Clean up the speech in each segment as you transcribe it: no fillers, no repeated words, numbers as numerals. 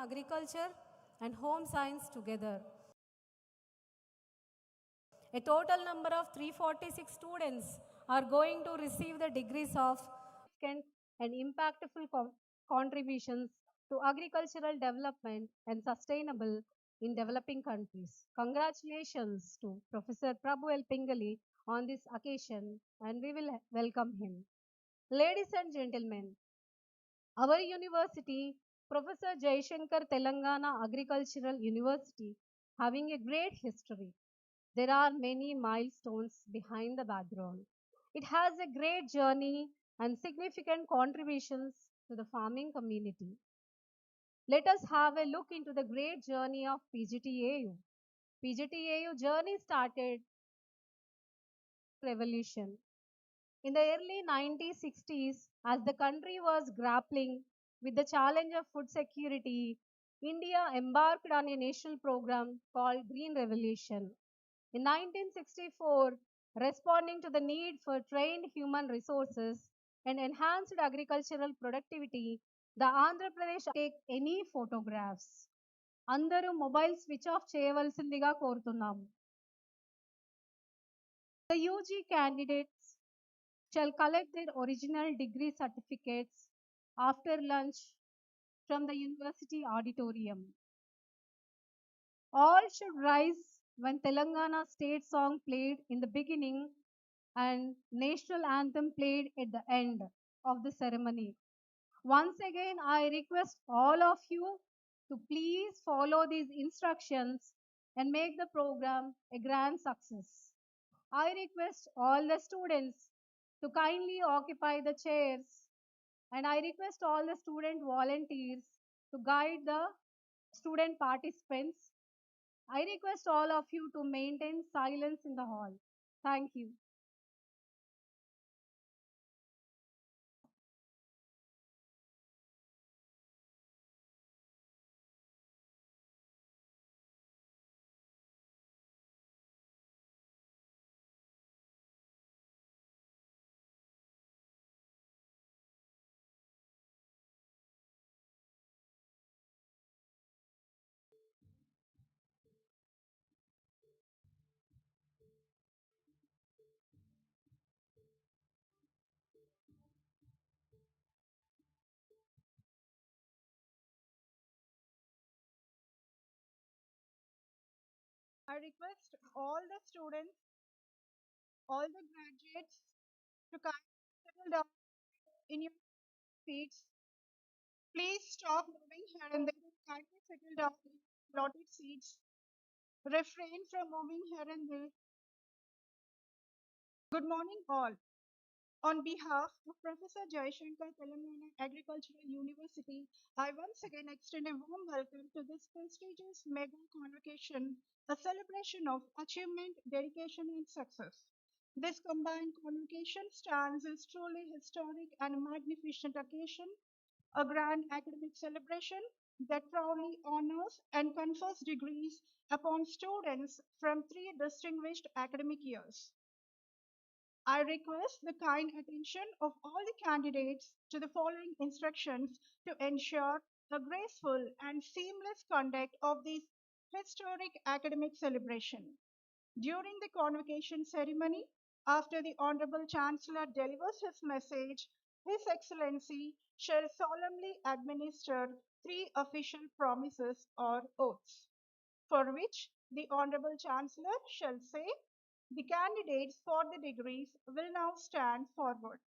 agriculture and home science together. A total number of 346 students are going to receive the degrees of significant and impactful contributions to agricultural development and sustainable in developing countries. Congratulations to Professor Prabhu L. Pingali on this occasion, and we will welcome him. Ladies and gentlemen, our university, Professor Jayashankar Telangana Agricultural University, having a great history. There are many milestones behind the background. It has a great journey and significant contributions to the farming community. Let us have a look into the great journey of PGTAU. PGTAU journey started revolution. In the early 1960s, as the country was grappling with the challenge of food security, India embarked on a national program called Green Revolution. In 1964, responding to the need for trained human resources and enhanced agricultural productivity, the Andhra Pradesh take any photographs. అందరూ mobile switch off చేయవలసిందిగా కోరుతున్నాము. The UG candidates shall collect their original degree certificates after lunch from the university auditorium. All should rise when Telangana state song played in the beginning and national anthem played at the end of the ceremony. Once again, I request all of you to please follow these instructions and make the program a grand success. I request all the students to kindly occupy the chairs, and I request all the student volunteers to guide the student participants. I request all of you to maintain silence in the hall. Thank you. I request all the students, all the graduates to kindly settle down in your seats. Please stop moving here and there. Kindly settle down in allotted seats. Refrain from moving here and there. Good morning, all. On behalf of Professor Jayashankar Telangana Agricultural University, I once again extend a warm welcome to this prestigious mega convocation, a celebration of achievement, dedication, and success. This combined convocation stands as truly historic and magnificent occasion, a grand academic celebration that proudly honors and confers degrees upon students from three distinguished academic years. I request the kind attention of all the candidates to the following instructions to ensure the graceful and seamless conduct of this historic academic celebration. During the convocation ceremony, after the Honorable Chancellor delivers his message, His Excellency shall solemnly administer three official promises or oaths, for which the Honorable Chancellor shall say, the candidates for the degrees will now stand forward.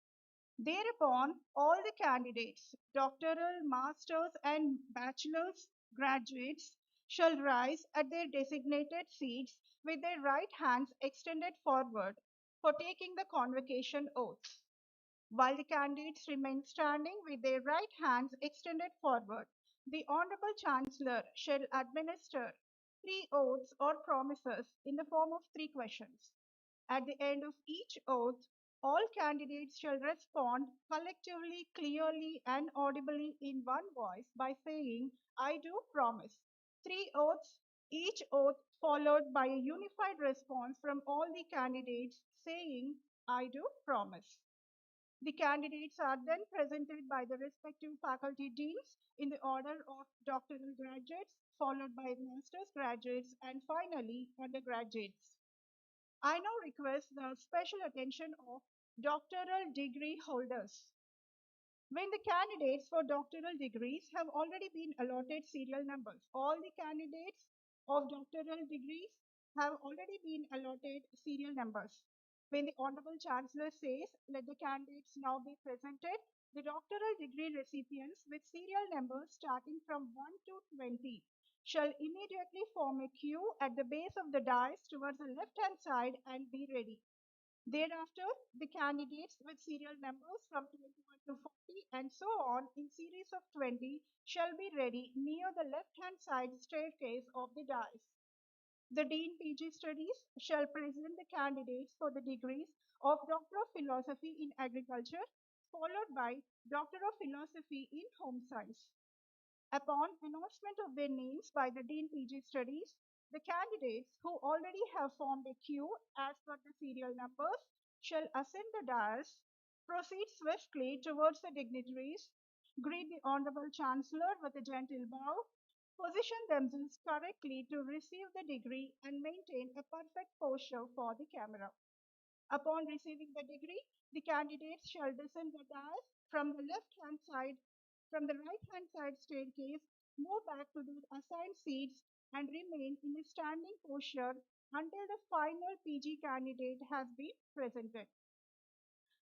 Thereupon, all the candidates, doctoral, masters, and bachelor's graduates, shall rise at their designated seats with their right hands extended forward for taking the convocation oaths. While the candidates remain standing with their right hands extended forward, the Honorable Chancellor shall administer three oaths or promises in the form of three questions. At the end of each oath, all candidates shall respond collectively, clearly, and audibly in one voice by saying, I do promise. Three oaths, each oath followed by a unified response from all the candidates saying, I do promise. The candidates are then presented by the respective faculty deans in the order of doctoral graduates, followed by master's graduates, and finally undergraduates. I now request the special attention of doctoral degree holders. When the candidates for doctoral degrees have already been allotted serial numbers, all the candidates of doctoral degrees have already been allotted serial numbers. When the Honorable Chancellor says, let the candidates now be presented, the doctoral degree recipients with serial numbers starting from 1 to 20 shall immediately form a queue at the base of the dais towards the left hand side and be ready. Thereafter, the candidates with serial numbers from 21 to 40 and so on in series of 20 shall be ready near the left-hand side staircase of the dais. The Dean PG Studies shall present the candidates for the degrees of Doctor of Philosophy in Agriculture, followed by Doctor of Philosophy in Home Science. Upon announcement of their names by the Dean PG Studies, the candidates who already have formed a queue as per the serial numbers shall ascend the dais, proceed swiftly towards the dignitaries, greet the Honorable Chancellor with a gentle bow, position themselves correctly to receive the degree, and maintain a perfect posture for the camera. Upon receiving the degree, the candidates shall descend the dais from the left-hand side, from the right-hand side staircase, move back to their assigned seats, and remain in a standing posture until the final PG candidate has been presented.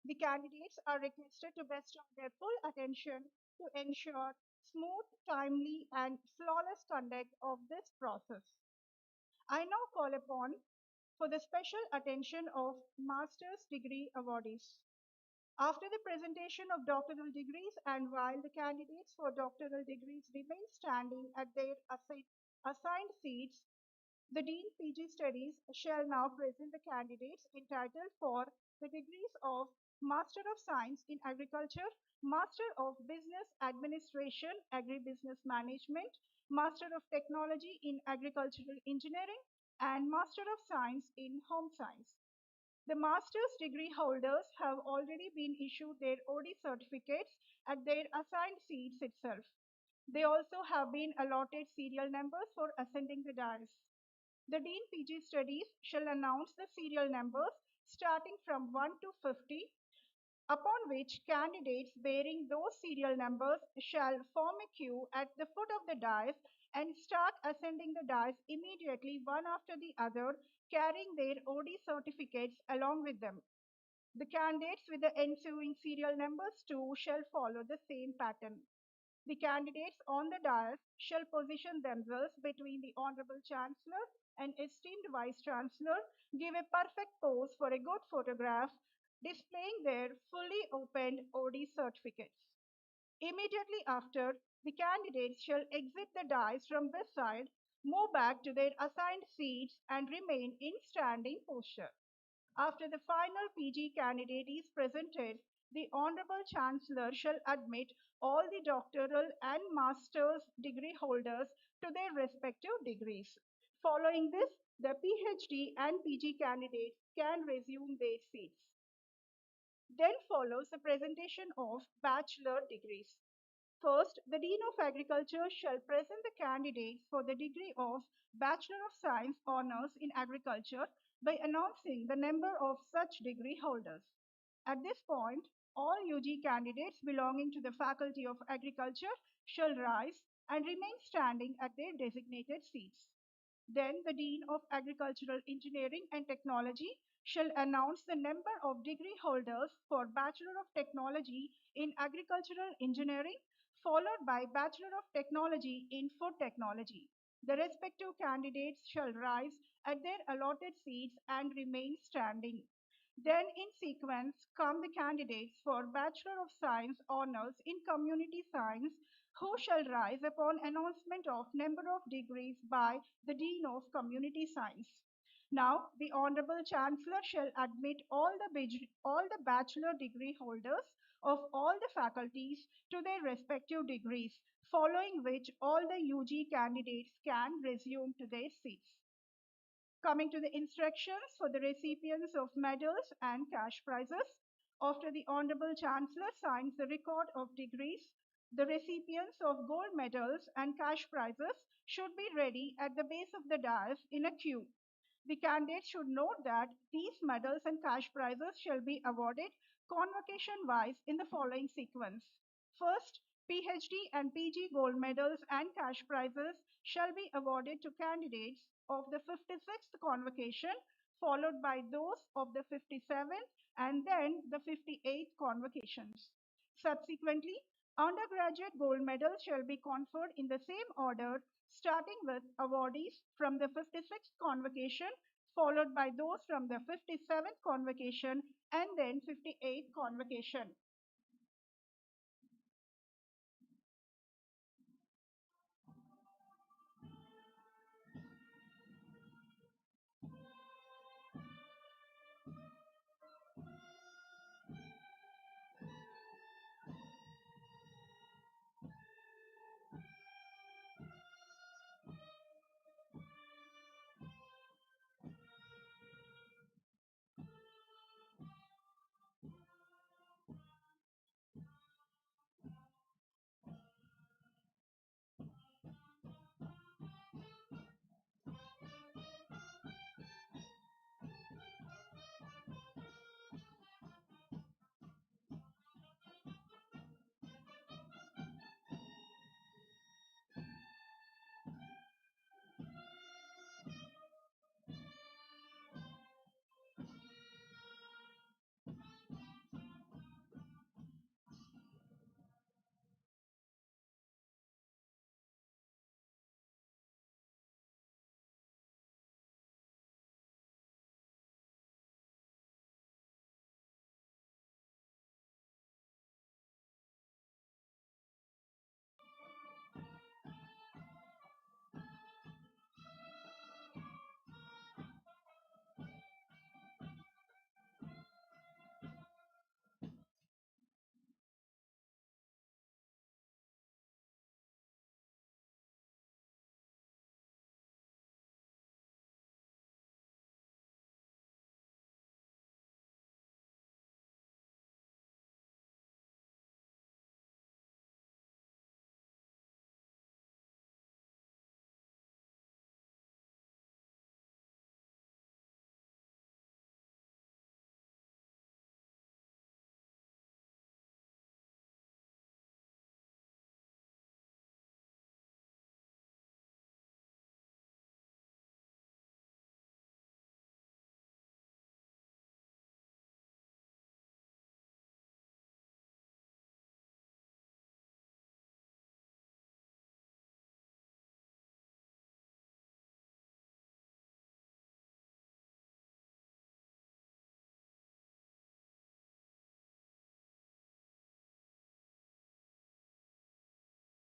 The candidates are requested to bestow their full attention to ensure smooth, timely, and flawless conduct of this process. I now call upon for the special attention of master's degree awardees. After the presentation of doctoral degrees and while the candidates for doctoral degrees remain standing at their assigned seats, the Dean PG Studies shall now present the candidates entitled for the degrees of Master of Science in Agriculture, Master of Business Administration, Agribusiness Management, Master of Technology in Agricultural Engineering, and Master of Science in Home Science. The master's degree holders have already been issued their OD certificates at their assigned seats itself. They also have been allotted serial numbers for ascending the dais. The Dean PG Studies shall announce the serial numbers starting from 1 to 50, upon which candidates bearing those serial numbers shall form a queue at the foot of the dais and start ascending the dais immediately one after the other, carrying their OD certificates along with them. The candidates with the ensuing serial numbers too shall follow the same pattern. The candidates on the dais shall position themselves between the Honorable Chancellor and esteemed Vice Chancellor, give a perfect pose for a good photograph, displaying their fully opened OD certificates. Immediately after, the candidates shall exit the dais from this side, move back to their assigned seats, and remain in standing posture. After the final PG candidate is presented, the Honorable Chancellor shall admit all the doctoral and master's degree holders to their respective degrees. Following this, the PhD and PG candidates can resume their seats. Then follows the presentation of bachelor degrees. First, the Dean of Agriculture shall present the candidates for the degree of Bachelor of Science Honours in Agriculture by announcing the number of such degree holders. At this point, all UG candidates belonging to the Faculty of Agriculture shall rise and remain standing at their designated seats. Then the Dean of Agricultural Engineering and Technology shall announce the number of degree holders for Bachelor of Technology in Agricultural Engineering, followed by Bachelor of Technology in Food Technology. The respective candidates shall rise at their allotted seats and remain standing. Then, in sequence, come the candidates for Bachelor of Science Honours in Community Science, who shall rise upon announcement of number of degrees by the Dean of Community Science. Now, the Honorable Chancellor shall admit all the bachelor degree holders of all the faculties to their respective degrees, following which all the UG candidates can resume to their seats. Coming to the instructions for the recipients of medals and cash prizes, After the Honorable Chancellor signs the record of degrees, the recipients of gold medals and cash prizes should be ready at the base of the dais in a queue. The candidates should note that these medals and cash prizes shall be awarded convocation-wise in the following sequence. First, PhD and PG gold medals and cash prizes shall be awarded to candidates of the 56th convocation, followed by those of the 57th and then the 58th convocations. Subsequently, undergraduate gold medals shall be conferred in the same order, starting with awardees from the 56th convocation, followed by those from the 57th convocation and then 58th convocation.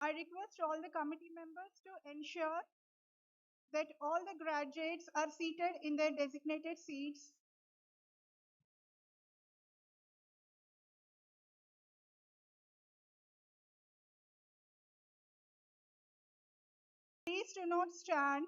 I request all the committee members to ensure that all the graduates are seated in their designated seats. Please do not stand.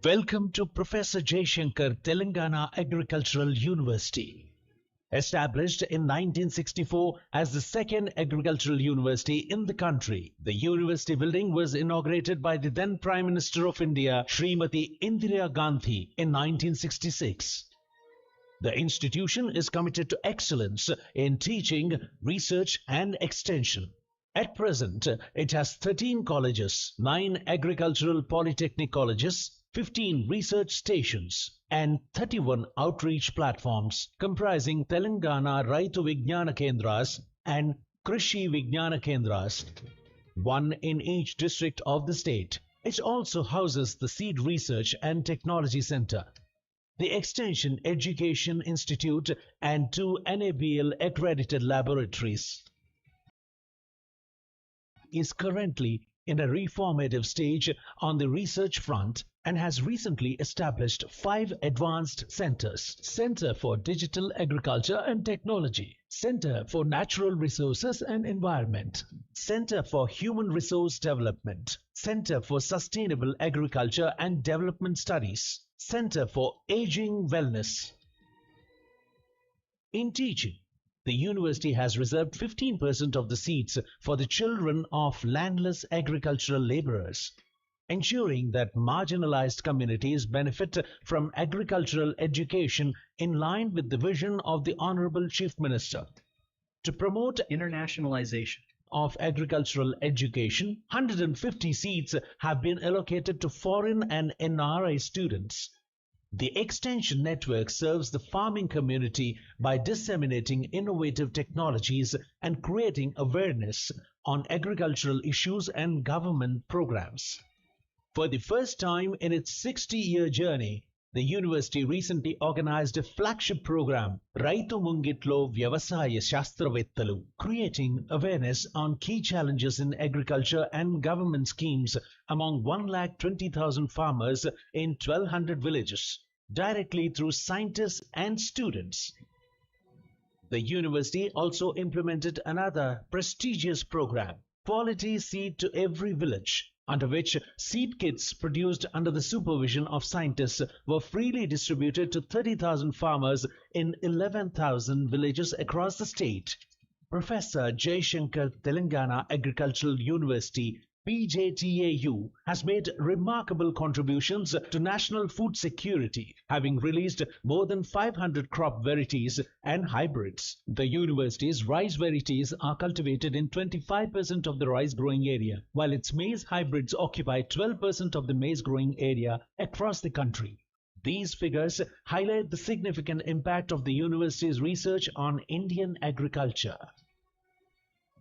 Welcome to Professor Jayashankar Telangana Agricultural University. Established in 1964 as the second agricultural university in the country, the university building was inaugurated by the then Prime Minister of India, Srimati Indira Gandhi, in 1966. The institution is committed to excellence in teaching, research, and extension. At present, it has 13 colleges, 9 agricultural polytechnic colleges, 15 research stations, and 31 outreach platforms comprising Telangana Raitu Vijnana Kendras and Krishi Vijnana Kendras, one in each district of the state. It also houses the Seed Research and Technology Center, the Extension Education Institute, and 2 NABL accredited laboratories. Is currently in a reformative stage on the research front and has recently established 5 advanced centers: Center for Digital Agriculture and Technology, Center for Natural Resources and Environment, Center for Human Resource Development, Center for Sustainable Agriculture and Development Studies, Center for Aging Wellness. In teaching, the university has reserved 15% of the seats for the children of landless agricultural laborers, ensuring that marginalized communities benefit from agricultural education in line with the vision of the Honorable Chief Minister. To promote internationalization of agricultural education, 150 seats have been allocated to foreign and NRI students. The extension network serves the farming community by disseminating innovative technologies and creating awareness on agricultural issues and government programs. For the first time in its 60-year journey, the university recently organized a flagship program, Raitu Mungitlo Vyavasaya Shastravettalu, creating awareness on key challenges in agriculture and government schemes among 120,000 farmers in 1,200 villages, directly through scientists and students. The university also implemented another prestigious program, Quality Seed to Every Village, under which seed kits produced under the supervision of scientists were freely distributed to 30,000 farmers in 11,000 villages across the state. Professor Jayashankar Telangana Agricultural University PJTAU has made remarkable contributions to national food security, having released more than 500 crop varieties and hybrids. The university's rice varieties are cultivated in 25% of the rice growing area, while its maize hybrids occupy 12% of the maize growing area across the country. These figures highlight the significant impact of the university's research on Indian agriculture.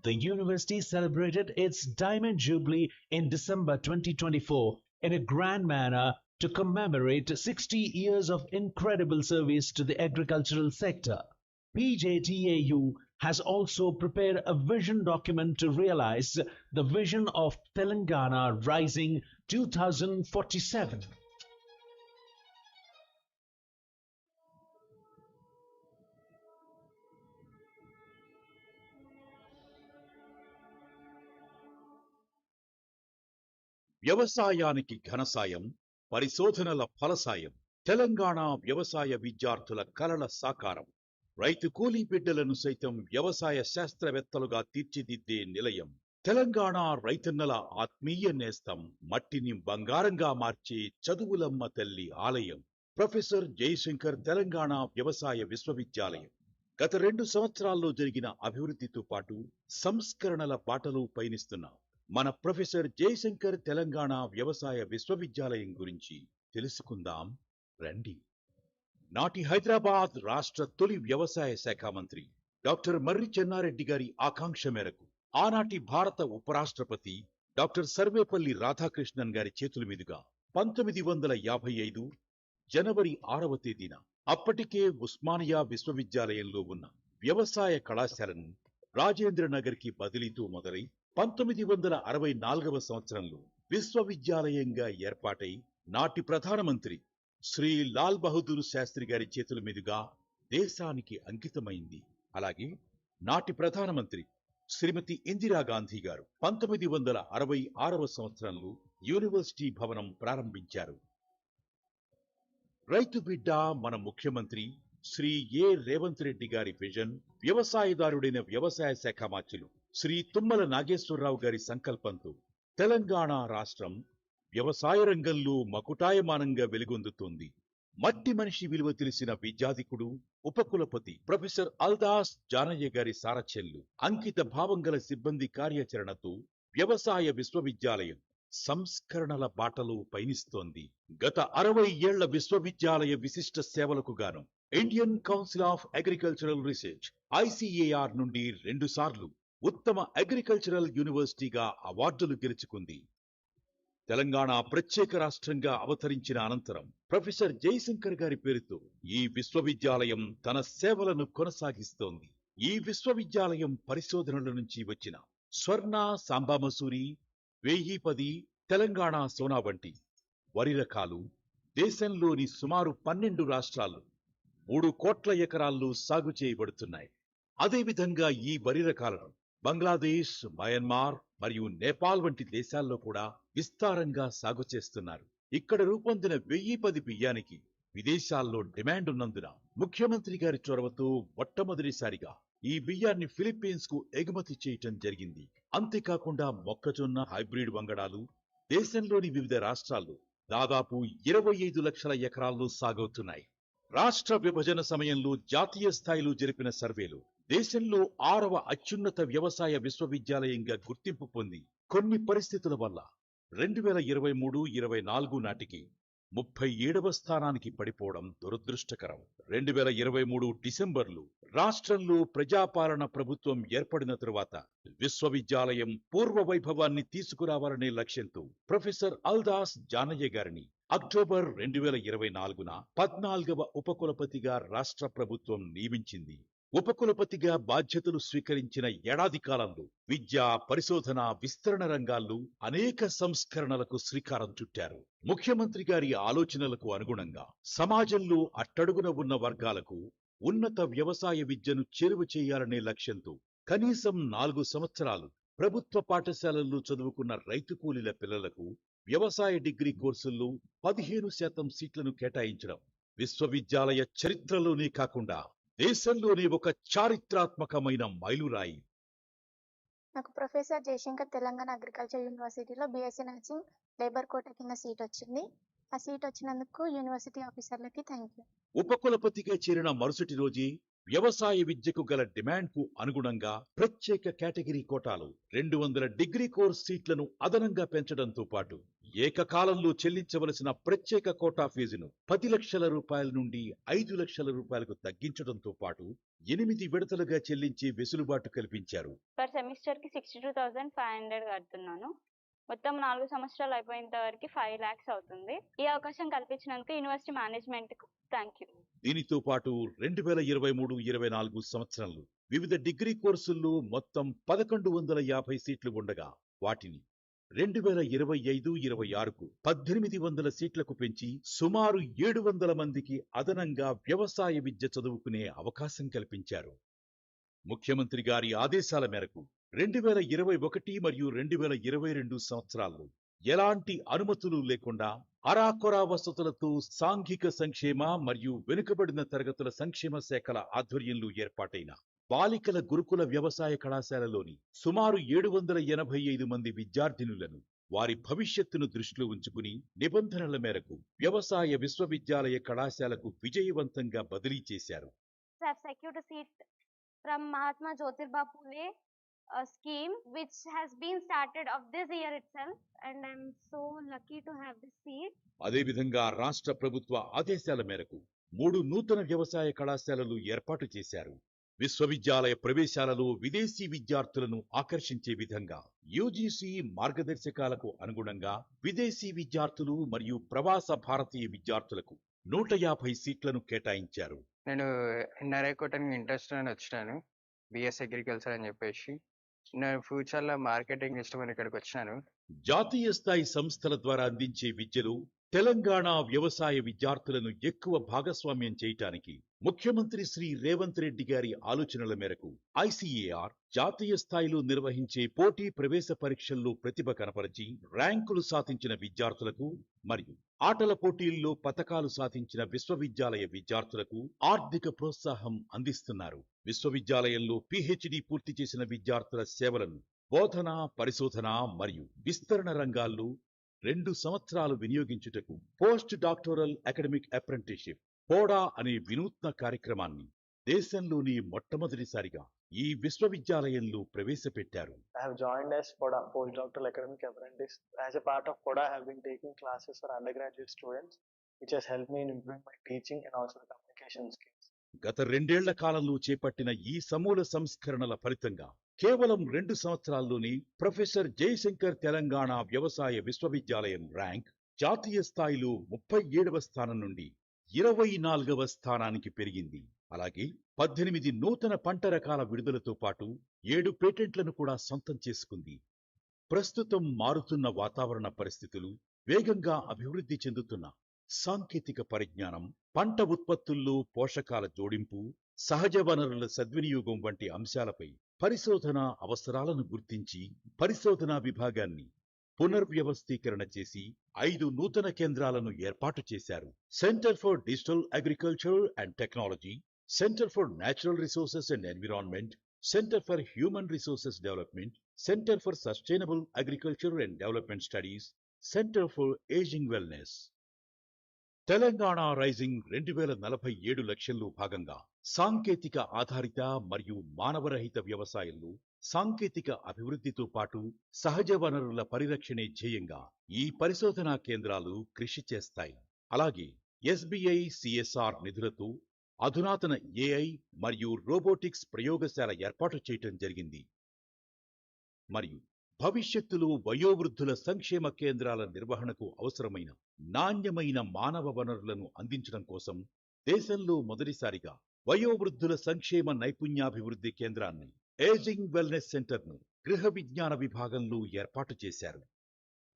The university celebrated its Diamond Jubilee in December 2024 in a grand manner to commemorate 60 years of incredible service to the agricultural sector. PJTAU has also prepared a vision document to realize the vision of Telangana Rising 2047. వ్యవసాయానికి ఘనసాయం, పరిశోధనల ఫలసాయం, తెలంగాణ వ్యవసాయ విద్యార్థుల కలల సాకారం, రైతు కూలీ బిడ్డలను సైతం వ్యవసాయ శాస్త్రవేత్తలుగా తీర్చిదిద్దే నిలయం, తెలంగాణ రైతన్నల ఆత్మీయ నేస్తం, మట్టిని బంగారంగా మార్చే చదువులమ్మ తల్లి ఆలయం, ప్రొఫెసర్ జయశంకర్ తెలంగాణ వ్యవసాయ విశ్వవిద్యాలయం. గత 2 సంవత్సరాల్లో జరిగిన అభివృద్ధితో పాటు సంస్కరణల బాటలో పయనిస్తున్నాం. మన ప్రొఫెసర్ జయశంకర్ తెలంగాణ వ్యవసాయ విశ్వవిద్యాలయం గురించి తెలుసుకుందాం రండి. నాటి హైదరాబాద్ రాష్ట్ర తొలి వ్యవసాయ శాఖ మంత్రి డాక్టర్ మర్రి చెన్నారెడ్డి గారి ఆకాంక్ష మేరకు ఆనాటి భారత ఉపరాష్ట్రపతి డాక్టర్ సర్వేపల్లి రాధాకృష్ణన్ గారి చేతుల మీదుగా 1955 జనవరి 6వ తేదీన అప్పటికే ఉస్మానియా విశ్వవిద్యాలయంలో ఉన్న వ్యవసాయ కళాశాలను రాజేంద్రనగర్ కి బదిలీతో మొదలై 1964వ సంవత్సరంలో విశ్వవిద్యాలయంగా ఏర్పాటై నాటి ప్రధానమంత్రి శ్రీ లాల్ బహదూర్ శాస్త్రి గారి చేతుల మీదుగా దేశానికి అంకితమైంది. అలాగే నాటి ప్రధానమంత్రి శ్రీమతి ఇందిరాగాంధీ గారు 1966వ సంవత్సరంలో యూనివర్సిటీ భవనం ప్రారంభించారు. రైతు బిడ్డ మన ముఖ్యమంత్రి శ్రీ రేవంత్ రెడ్డి గారి విజన్, వ్యవసాయదారుడైన వ్యవసాయ శాఖ మంత్రులు శ్రీ తుమ్మల నాగేశ్వరరావు గారి సంకల్పంతో తెలంగాణ రాష్ట్రం వ్యవసాయ రంగంలో మకుటాయమానంగా వెలుగొందుతోంది. మట్టి మనిషి విలువ తెలిసిన విద్యాధికుడు, ఉపకులపతి ప్రొఫెసర్ అల్దాస్ జానయ్య గారి సారథ్యంలో అంకిత భావం గల సిబ్బంది కార్యాచరణతో వ్యవసాయ విశ్వవిద్యాలయం సంస్కరణల బాటలో పయనిస్తోంది. గత 60 ఏళ్ల విశ్వవిద్యాలయ విశిష్ట సేవలకు గాను Indian council of agricultural research ICAR నుండి 2 సార్లు ఉత్తమ అగ్రికల్చరల్ యూనివర్సిటీగా అవార్డులు గెలుచుకుంది. తెలంగాణ ప్రత్యేక రాష్ట్రంగా అవతరించిన అనంతరం ప్రొఫెసర్ జయశంకర్ గారి పేరుతో ఈ విశ్వవిద్యాలయం తన సేవలను కొనసాగిస్తోంది. ఈ విశ్వవిద్యాలయం పరిశోధనల నుంచి వచ్చిన స్వర్ణ సాంబామసూరి, 1010, తెలంగాణ సోనా వంటి వరి రకాలు దేశంలోని సుమారు 12 రాష్ట్రాల్లో 3 కోట్ల ఎకరాల్లో సాగు చేయబడుతున్నాయి. అదేవిధంగా ఈ వరి రకాలను బంగ్లాదేశ్, మయన్మార్ మరియు నేపాల్ వంటి దేశాల్లో కూడా విస్తారంగా సాగు చేస్తున్నారు. ఇక్కడ రూపొందిన 1010 బియ్యానికి విదేశాల్లో డిమాండ్ ఉన్నందున ముఖ్యమంత్రి గారి చొరవతో మొట్టమొదటిసారిగా ఈ బియ్యాన్ని ఫిలిప్పీన్స్ కు ఎగుమతి చేయటం జరిగింది. అంతేకాకుండా మొక్కజొన్న హైబ్రిడ్ వంగడాలు దేశంలోని వివిధ రాష్ట్రాల్లో దాదాపు 25 లక్షల ఎకరాల్లో సాగవుతున్నాయి. రాష్ట్ర విభజన సమయంలో జాతీయ స్థాయిలో జరిపిన సర్వేలో దేశంలో 6వ అత్యున్నత వ్యవసాయ విశ్వవిద్యాలయంగా గుర్తింపు పొంది కొన్ని పరిస్థితుల వల్ల 2023-24 నాటికి 37వ స్థానానికి పడిపోవడం దురదృష్టకరం. 2023 డిసెంబర్లో రాష్ట్రంలో ప్రజాపాలన ప్రభుత్వం ఏర్పడిన తరువాత విశ్వవిద్యాలయం పూర్వ వైభవాన్ని తీసుకురావాలనే లక్ష్యంతో ప్రొఫెసర్ అల్దాస్ జానయ్య గారిని అక్టోబర్ 2024న 14వ ఉపకులపతిగా రాష్ట్ర ప్రభుత్వం నియమించింది. ఉపకులపతిగా బాధ్యతలు స్వీకరించిన ఏడాది కాలంలో విద్యా, పరిశోధన, విస్తరణ రంగాల్లో అనేక సంస్కరణలకు శ్రీకారం చుట్టారు. ముఖ్యమంత్రి గారి ఆలోచనలకు అనుగుణంగా సమాజంలో అట్టడుగున ఉన్న వర్గాలకు ఉన్నత వ్యవసాయ విద్యను చేరువ చేయాలనే లక్ష్యంతో కనీసం 4 సంవత్సరాలు ప్రభుత్వ పాఠశాలల్లో చదువుకున్న రైతు కూలీల పిల్లలకు వ్యవసాయ డిగ్రీ కోర్సుల్లో 15% సీట్లను కేటాయించడం విశ్వవిద్యాలయ చరిత్రలోనే కాకుండా దేశంలోనే ఒక చారిత్రాత్మకమైన మైలురాయి. నాకు ప్రొఫెసర్ జయశంకర్ తెలంగాణ అగ్రికల్చర్ యూనివర్సిటీలో BSc నర్సింగ్ లేబర్ కోటా కింద సీట్ వచ్చింది. ఆ సీట్ వచ్చినందుకు యూనివర్సిటీ ఆఫీసర్లకి థ్యాంక్ యూ. ఉపకులపతిగా చేరిన మరుసటి రోజే వ్యవసాయ విద్యకు గల డిమాండ్ కు అనుగుణంగా ప్రత్యేక కేటగిరీ కోటాలో 200 డిగ్రీ కోర్స్ సీట్లను అదనంగా పెంచడంతో పాటు ఏకకాలంలో చెల్లించవలసిన ప్రత్యేక కోటా ఫీజును 10 లక్షల రూపాయల నుండి 5 లక్షల రూపాయలకు తగ్గించడంతో పాటు 8 విడతలుగా చెల్లించే వెసులుబాటు కల్పించారు. పర్ సెమిస్టర్ కి 62,500 కడుతున్నాను. మొత్తం 4 సంవత్సరాలు అయిపోయేంత వరకు 5 lakhs అవుతుంది. ఈ అవకాశం కల్పించినందుకు యూనివర్సిటీ మేనేజ్మెంట్ కు థ్యాంక్ యూ. దీనితో పాటు 2023-24 సంవత్సరంలో వివిధ డిగ్రీ కోర్సుల్లో మొత్తం 1150 సీట్లు ఉండగా వాటిని 2025-26కు 1800 సీట్లకు పెంచి సుమారు 700 మందికి అదనంగా వ్యవసాయ విద్య చదువుకునే అవకాశం కల్పించారు. ముఖ్యమంత్రి గారి ఆదేశాల మేరకు 2021 మరియు 2022 సంవత్సరాల్లో ఎలాంటి అనుమతులు లేకుండా అరాకొరా వసతులతో సాంఘిక సంక్షేమ మరియు వెనుకబడిన తరగతుల సంక్షేమ శాఖల ఆధ్వర్యంలో ఏర్పాటైన బాలికల గురుకుల వ్యవసాయ కళాశాలలోని సుమారు 785 మంది విద్యార్థినులను వారి భవిష్యత్తును దృష్టిలో ఉంచుకుని నిబంధనల మేరకు వ్యవసాయ విశ్వవిద్యాలయ కళాశాలకు విజయవంతంగా బదిలీ చేశారు. From Mahatma Jyotirba Phule scheme which has been started of this year itself and I'm so lucky to have this seat. అదేవిధంగా రాష్ట్ర ప్రభుత్వ ఆదేశాల మేరకు 3 నూతన వ్యవసాయ కళాశాలలు ఏర్పాటు చేశారు. విశ్వవిద్యాలయ ప్రవేశాలలో విదేశీ విద్యార్థులను ఆకర్షించే విధంగా UGC మార్గదర్శకాలకు అనుగుణంగా విదేశీ విద్యార్థులు మరియు ప్రవాస భారతీయ విద్యార్థులకు 150 సీట్లను కేటాయించారు. నేను ఎన్ఆర్ఐ కోటానికి ఇంట్రెస్ట్ అని వచ్చినాను, BS అగ్రికల్చర్ అని చెప్పేసి. నేను ఫ్యూచర్లో మార్కెటింగ్ ఇష్టమని ఇక్కడికి వచ్చినాను. జాతీయ స్థాయి సంస్థల ద్వారా అందించే విద్యలో తెలంగాణ వ్యవసాయ విద్యార్థులను ఎక్కువ భాగస్వామ్యం చేయటానికి ముఖ్యమంత్రి శ్రీ రేవంత్ రెడ్డి గారి ఆలోచనల మేరకు ఐసీఏఆర్ జాతీయ స్థాయిలో నిర్వహించే పోటీ ప్రవేశ పరీక్షల్లో ప్రతిభ కనపరిచి ర్యాంకులు సాధించిన విద్యార్థులకు మరియు ఆటల పోటీల్లో పతకాలు సాధించిన విశ్వవిద్యాలయ విద్యార్థులకు ఆర్థిక ప్రోత్సాహం అందిస్తున్నారు. విశ్వవిద్యాలయంలో పీహెచ్డీ పూర్తి చేసిన విద్యార్థుల సేవలను బోధన, పరిశోధన మరియు విస్తరణ రంగాల్లో 2 సంవత్సరాలు వినియోగించుటకు post doctoral academic apprenticeship poda అనే వినూత్న కార్యక్రమాన్ని దేశంలోని మొట్టమొదటిసారిగా ఈ విశ్వవిద్యాలయంలో ప్రవేశపెట్టారు. I have joined as PODA, Postdoctoral Academic Apprentice. As a part of PODA, I have been taking classes for undergraduate students, which has helped me in improving my teaching and also the communication skills. గత 2 ఏళ్ల కాలంలో చేపట్టిన ఈ సమూల సంస్కరణల ఫలితంగా కేవలం 2 సంవత్సరాల్లోనే ప్రొఫెసర్ జయశంకర్ తెలంగాణ వ్యవసాయ విశ్వవిద్యాలయం ర్యాంక్ జాతీయ స్థాయిలో 37వ స్థానం నుండి 24వ స్థానానికి పెరిగింది. అలాగే 18 నూతన పంట రకాల విడుదలతో పాటు 7 పేటెంట్లను కూడా సొంతం చేసుకుంది. ప్రస్తుతం మారుతున్న వాతావరణ పరిస్థితులు, వేగంగా అభివృద్ధి చెందుతున్న సాంకేతిక పరిజ్ఞానం, పంట ఉత్పత్తుల్లో పోషకాల జోడింపు, సహజ వనరుల సద్వినియోగం వంటి అంశాలపై పరిశోధన అవసరాలను గుర్తించి పరిశోధనా విభాగాన్ని పునర్వ్యవస్థీకరణ చేసి 5 నూతన కేంద్రాలను ఏర్పాటు చేశారు. Centre for digital agriculture and technology, centre for natural resources and environment, centre for human resources development, centre for sustainable agriculture and development studies, centre for ageing wellness. Telangana rising 2047 లక్ష్యంలో భాగంగా సాంకేతిక ఆధారిత మరియు మానవరహిత వ్యవసాయంలో సాంకేతిక అభివృద్ధితో పాటు సహజ వనరుల పరిరక్షణే ధ్యేయంగా ఈ పరిశోధనా కేంద్రాలు కృషి చేస్తాయి. అలాగే ఎస్బీఐ సిఎస్ఆర్ నిధులతో అధునాతన ఏఐ మరియు రోబోటిక్స్ ప్రయోగశాల ఏర్పాటు చేయటం జరిగింది. మరియు భవిష్యత్తులో వయోవృద్ధుల సంక్షేమ కేంద్రాల నిర్వహణకు అవసరమైన నాణ్యమైన మానవ వనరులను అందించడం కోసం దేశంలో మొదటిసారిగా వయోవృద్ధుల సంక్షేమ నైపుణ్యాభివృద్ధి కేంద్రాన్ని, ఏజింగ్ వెల్నెస్ సెంటర్ను గృహ విజ్ఞాన విభాగంలో ఏర్పాటు చేశారు.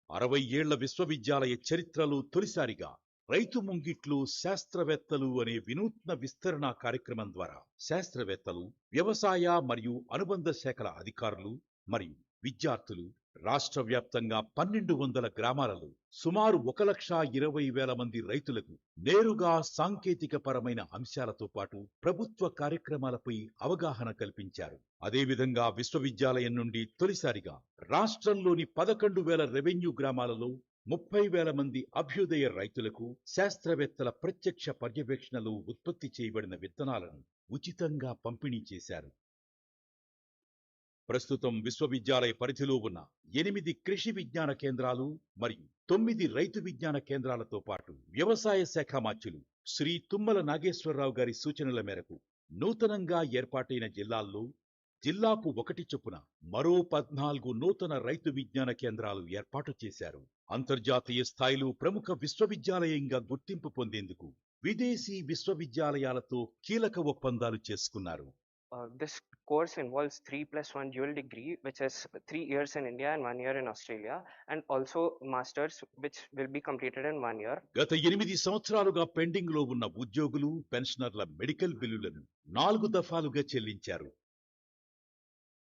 60 ఏళ్ల విశ్వవిద్యాలయ చరిత్రలో తొలిసారిగా రైతు ముంగిట్లు శాస్త్రవేత్తలు అనే వినూత్న విస్తరణ కార్యక్రమం ద్వారా శాస్త్రవేత్తలు, వ్యవసాయ మరియు అనుబంధ శాఖల అధికారులు మరియు విద్యార్థులు రాష్ట్ర వ్యాప్తంగా 1200 గ్రామాలలో సుమారు 1,20,000 మంది రైతులకు నేరుగా సాంకేతిక పరమైన అంశాలతో పాటు ప్రభుత్వ కార్యక్రమాలపై అవగాహన కల్పించారు. అదేవిధంగా విశ్వవిద్యాలయం నుండి తొలిసారిగా రాష్ట్రంలోని 11,000 రెవెన్యూ గ్రామాలలో 30,000 మంది అభ్యుదయ రైతులకు శాస్త్రవేత్తల ప్రత్యక్ష పర్యవేక్షణలో ఉత్పత్తి చేయబడిన విత్తనాలను ఉచితంగా పంపిణీ చేశారు. ప్రస్తుతం విశ్వవిద్యాలయ పరిధిలో ఉన్న 8 కృషి విజ్ఞాన కేంద్రాలు మరియు 9 రైతు విజ్ఞాన కేంద్రాలతో పాటు వ్యవసాయ శాఖ మాత్యులు శ్రీ తుమ్మల నాగేశ్వరరావు గారి సూచనల మేరకు నూతనంగా ఏర్పాటైన జిల్లాల్లో జిల్లాకు 1 చొప్పున మరో 14 నూతన రైతు విజ్ఞాన కేంద్రాలు ఏర్పాటు చేశారు. అంతర్జాతీయ స్థాయిలో ప్రముఖ విశ్వవిద్యాలయంగా గుర్తింపు పొందేందుకు విదేశీ విశ్వవిద్యాలయాలతో కీలక ఒప్పందాలు చేసుకున్నారు. This course involves 3+1 dual degree, which is 3 years in India and 1 year in Australia, and also masters, which will be completed in 1 year. గత 8 సంవత్సరాలుగా పెండింగ్ లో ఉన్న ఉద్యోగులు, పెన్షనర్ల మెడికల్ బిల్లులను 4 దఫాలుగా చెల్లించారు.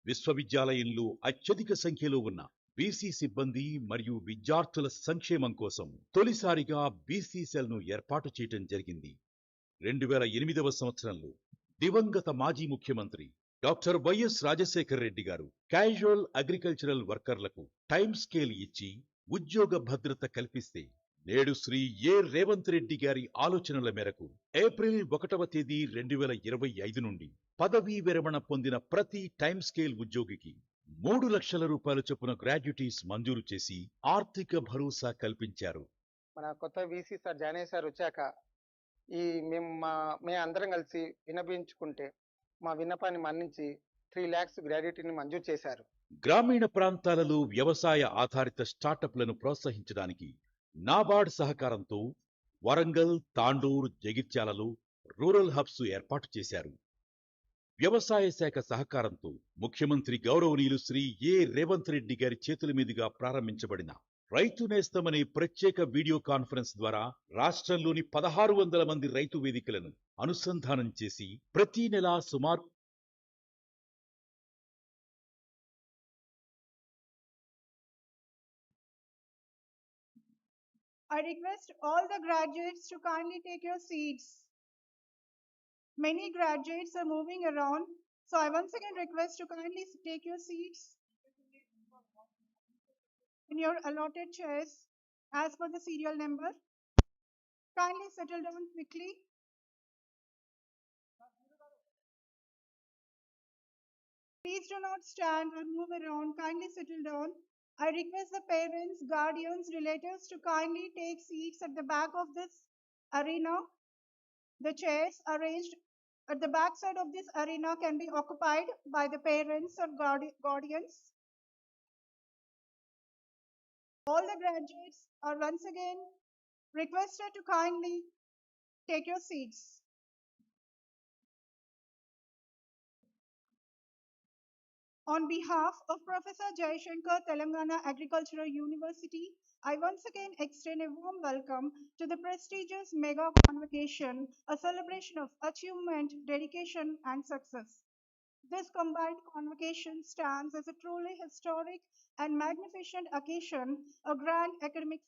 విశ్వవిద్యాలయంలో అత్యధిక సంఖ్యలో ఉన్న బీసీ సిబ్బంది మరియు విద్యార్థుల సంక్షేమం కోసం తొలిసారిగా బీసీ సెల్ ను ఏర్పాటు చేయడం జరిగింది. 2008వ సంవత్సరంలో దివంగత మాజీ ముఖ్యమంత్రి డాక్టర్ వైఎస్ రాజశేఖర్ రెడ్డి గారు క్యాజువల్ అగ్రికల్చరల్ వర్కర్లకు టైం స్కేల్ ఇచ్చి ఉద్యోగ భద్రత కల్పిస్తే, నేడు శ్రీ ఏ రేవంత్ రెడ్డి గారి ఆలోచనల మేరకు ఏప్రిల్ 1వ తేదీ 2025 నుండి పదవీ విరమణ పొందిన ప్రతి టైం స్కేల్ ఉద్యోగికి 3 లక్షల రూపాయల చొప్పున గ్రాడ్యుటీస్ మంజూరు చేసి ఆర్థిక భరోసా కల్పించారు. మన కొత్త వీసీ సార్ జానయ్య సార్ వచ్చాక మేము అందరం కలిసి విన్నపించుకుంటే మా విన్నపాన్ని మన్నించి 3 lakhs గ్రాడ్యుటీని మంజూరు చేశారు. గ్రామీణ ప్రాంతాలలో వ్యవసాయ ఆధారిత స్టార్టప్లను ప్రోత్సహించడానికి నాబార్డ్ సహకారంతో వరంగల్, తాండూర్, జగిత్యాలలో రూరల్ హబ్స్ ఏర్పాటు చేశారు. వ్యవసాయ శాఖ సహకారంతో ముఖ్యమంత్రి గౌరవనీయులు శ్రీ ఏ రేవంత్ రెడ్డి గారి చేతుల మీదుగా ప్రారంభించబడిన రైతు నేస్తమనే ప్రత్యేక వీడియో కాన్ఫరెన్స్ ద్వారా రాష్ట్రంలోని 1600 మంది రైతు వేదికలను అనుసంధానం చేసి ప్రతి నెలా సుమారు I request all the graduates to kindly take your seats. Many graduates are moving around, so I once again request to kindly take your seats in your allotted chairs as per the serial number. Kindly settle down quickly. Please do not stand or move around. Kindly settle down. I request the parents, guardians, relatives to kindly take seats at the back of this arena. The chairs arranged at the back side of this arena can be occupied by the parents or guardians. All the graduates are once again requested to kindly take your seats. On behalf of Professor Jayashankar, Telangana Agricultural University, I once again extend a warm welcome to the prestigious mega convocation, a celebration of achievement, dedication, and success. This combined convocation stands as a truly historic and magnificent occasion, a grand academic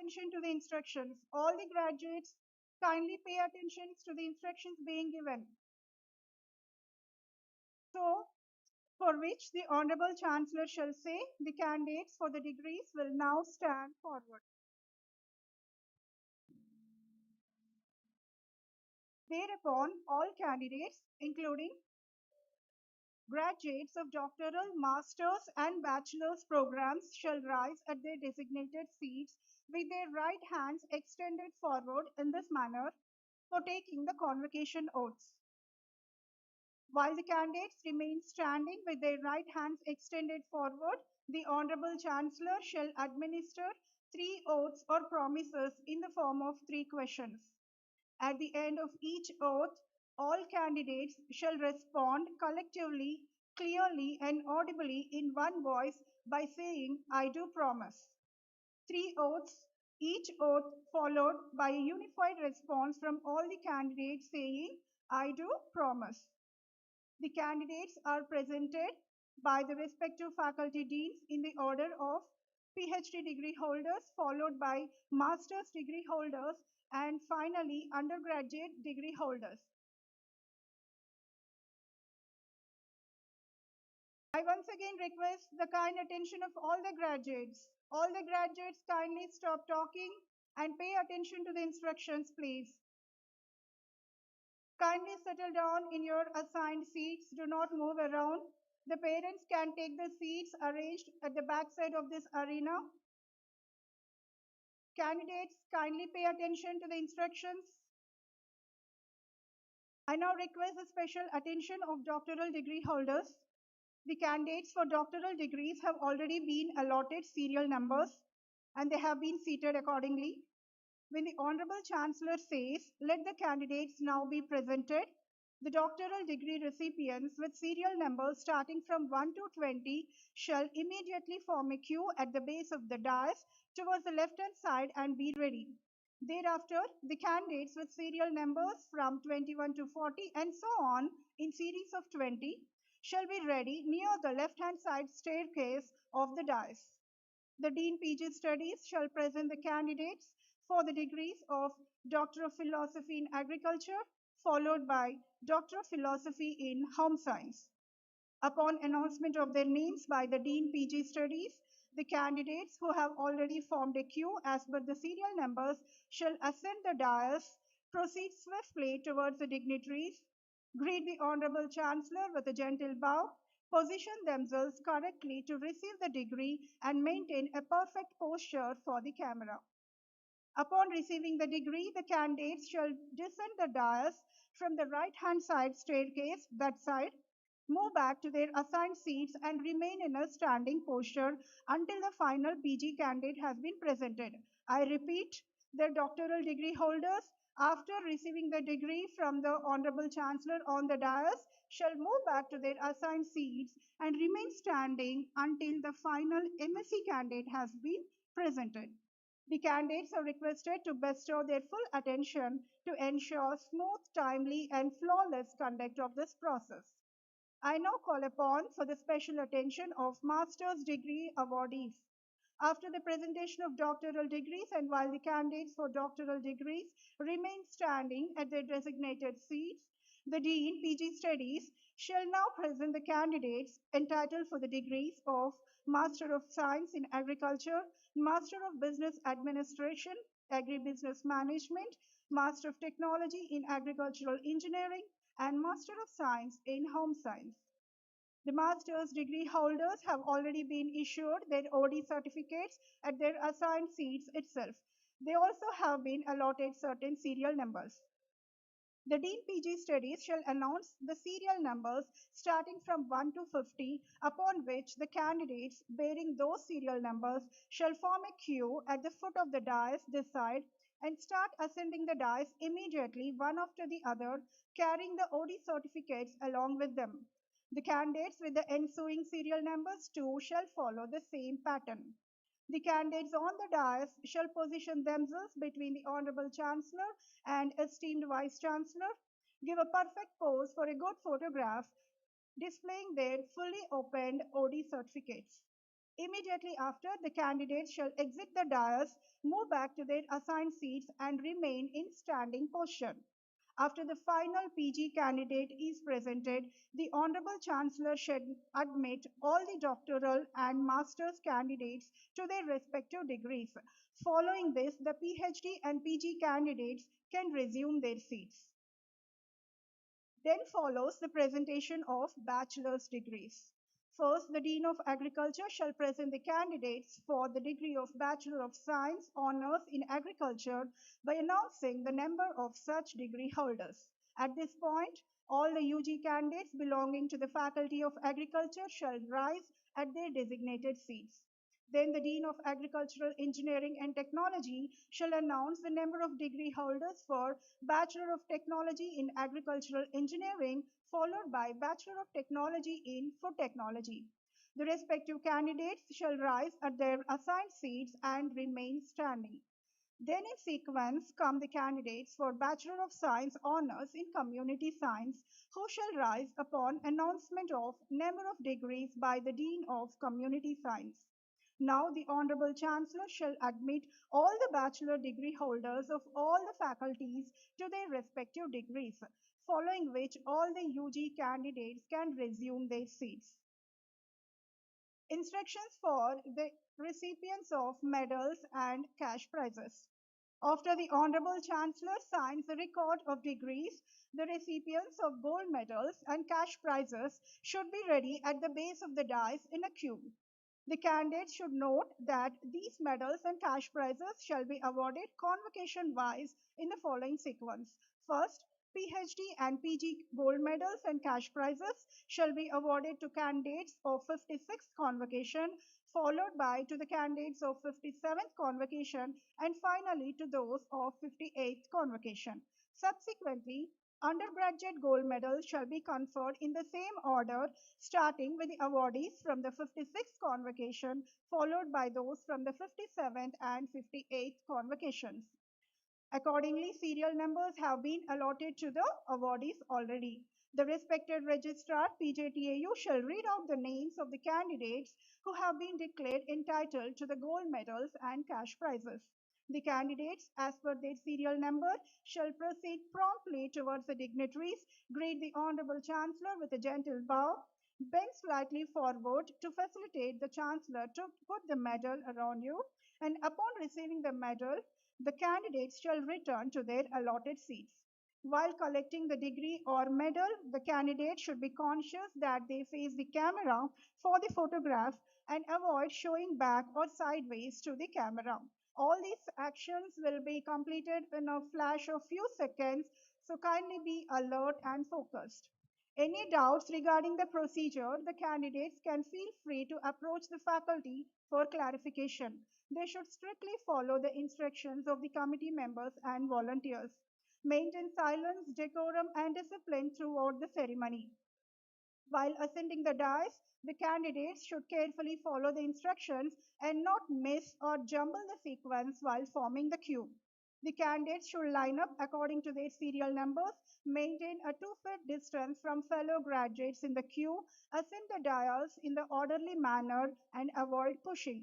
attention to the instructions. All the graduates kindly pay attention to the instructions being given. So, for which the Honorable Chancellor shall say, the candidates for the degrees will now stand forward. Thereupon, all candidates, including graduates of doctoral, master's, and bachelor's programs, shall rise at their designated seats with their right hands extended forward in this manner for taking the convocation oaths. While the candidates remain standing with their right hands extended forward, the Honorable Chancellor shall administer 3 oaths or promises in the form of 3 questions. At the end of each oath, all candidates shall respond collectively, clearly, and audibly in one voice by saying, I do promise. 3 oaths, each oath followed by a unified response from all the candidates saying, I do promise. The candidates are presented by the respective faculty deans in the order of PhD degree holders, followed by master's degree holders, and finally undergraduate degree holders. I once again request the kind attention of all the graduates. All the graduates kindly stop talking and pay attention to the instructions, please. Kindly settle down in your assigned seats. Do not move around. The parents can take the seats arranged at the back side of this arena. Candidates, kindly pay attention to the instructions. I now request the special attention of doctoral degree holders. The candidates for doctoral degrees have already been allotted serial numbers and they have been seated accordingly. When the Honorable Chancellor says, let the candidates now be presented, the doctoral degree recipients with serial numbers starting from 1 to 20 shall immediately form a queue at the base of the dais towards the left-hand side and be ready. Thereafter, the candidates with serial numbers from 21 to 40 and so on in series of 20 shall be ready near the left-hand side staircase of the dais. The Dean PG Studies shall present the candidates for the degrees of Doctor of Philosophy in Agriculture, followed by Doctor of Philosophy in Home Science. Upon announcement of their names by the Dean PG Studies, the candidates who have already formed a queue as per the serial numbers shall ascend the dais, proceed swiftly towards the dignitaries, greet the Honorable Chancellor with a gentle bow, position themselves correctly to receive the degree, and maintain a perfect posture for the camera. Upon receiving the degree, the candidates shall descend the dais from the right-hand side staircase, that side, move back to their assigned seats, and remain in a standing posture until the final PG candidate has been presented. I repeat, the doctoral degree holders, after receiving the degree from the Honorable Chancellor on the dais, shall move back to their assigned seats and remain standing until the final MSc candidate has been presented. The candidates are requested to bestow their full attention to ensure smooth, timely, and flawless conduct of this process. I now call upon for the special attention of master's degree awardees. After the presentation of doctoral degrees and while the candidates for doctoral degrees remain standing at their designated seats, the Dean, PG Studies, shall now present the candidates entitled for the degrees of Master of Science in Agriculture, Master of Business Administration, Agribusiness Management, Master of Technology in Agricultural Engineering, and Master of Science in Home Science. The master's degree holders have already been issued their OD certificates at their assigned seats itself. They also have been allotted certain serial numbers. The Dean PG Studies shall announce the serial numbers starting from 1 to 50, upon which the candidates bearing those serial numbers shall form a queue at the foot of the dais this side and start ascending the dais immediately, one after the other, carrying the OD certificates along with them. The candidates with the ensuing serial numbers too shall follow the same pattern. The candidates on the dais shall position themselves between the Honorable Chancellor and esteemed Vice Chancellor, give a perfect pose for a good photograph, displaying their fully opened OD certificates. Immediately after, the candidates shall exit the dais, move back to their assigned seats, and remain in standing posture. After the final PG candidate is presented, the Honorable Chancellor should admit all the doctoral and master's candidates to their respective degrees. Following this, the PhD and PG candidates can resume their seats. Then follows the presentation of bachelor's degrees. First, the Dean of Agriculture shall present the candidates for the degree of Bachelor of Science Honours in Agriculture by announcing the number of such degree holders. At this point, all the UG candidates belonging to the Faculty of Agriculture shall rise at their designated seats. Then the Dean of Agricultural Engineering and Technology shall announce the number of degree holders for Bachelor of Technology in Agricultural Engineering, followed by Bachelor of Technology in Food Technology. The respective candidates shall rise at their assigned seats and remain standing. Then in sequence come the candidates for Bachelor of Science Honours in Community Science, who shall rise upon announcement of number of degrees by the Dean of Community Science. Now the Honorable Chancellor shall admit all the bachelor degree holders of all the faculties to their respective degrees, following which all the UG candidates can resume their seats. Instructions for the recipients of medals and cash prizes. After the Honorable Chancellor signs the record of degrees, the recipients of gold medals and cash prizes should be ready at the base of the dais in a queue. The candidates should note that these medals and cash prizes shall be awarded convocation-wise in the following sequence. First, PhD and PG gold medals and cash prizes shall be awarded to candidates of 56th convocation, followed by to the candidates of 57th convocation, and finally to those of 58th convocation. Subsequently, undergraduate gold medals shall be conferred in the same order, starting with the awardees from the 56th convocation, followed by those from the 57th and 58th convocations. Accordingly, serial numbers have been allotted to the awardees already. The respected registrar, PJTAU, shall read out the names of the candidates who have been declared entitled to the gold medals and cash prizes. The candidates, as per their serial number, shall proceed promptly towards the dignitaries, greet the Honorable Chancellor with a gentle bow, Bend slightly forward to facilitate the Chancellor to put the medal around you, and upon receiving the medal, the candidates shall return to their allotted seats. While collecting the degree or medal, the candidate should be conscious that they face the camera for the photograph and avoid showing back or sideways to the camera. All these actions will be completed in a flash of few seconds, so kindly be alert and focused. Any doubts regarding the procedure, the candidates can feel free to approach the faculty for clarification. They should strictly follow the instructions of the committee members and volunteers. Maintain silence, decorum, and discipline throughout the ceremony. While ascending the dais, the candidates should carefully follow the instructions and not miss or jumble the sequence while forming the queue. The candidates should line up according to their serial numbers, maintain a 2 feet distance from fellow graduates in the queue, ascend the dais in the orderly manner, and avoid pushing.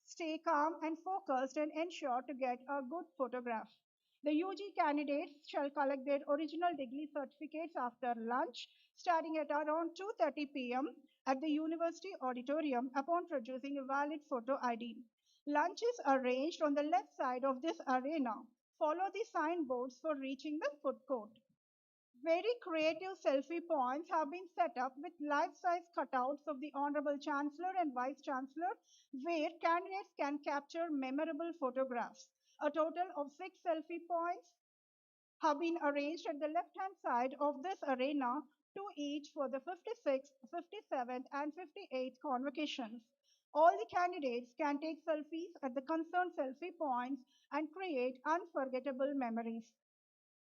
Stay calm and focused and ensure to get a good photograph. The UG candidates shall collect their original degree certificates after lunch, starting at around 2:30 p.m. at the university auditorium upon producing a valid photo ID. Lunch is arranged on the left side of this arena. Follow the signboards for reaching the food court. Very creative selfie points have been set up with life-size cutouts of the Honorable Chancellor and Vice Chancellor, where candidates can capture memorable photographs. A total of 6 selfie points have been arranged at the left-hand side of this arena, two each for the 56th, 57th, and 58th convocations. All the candidates can take selfies at the concerned selfie points and create unforgettable memories.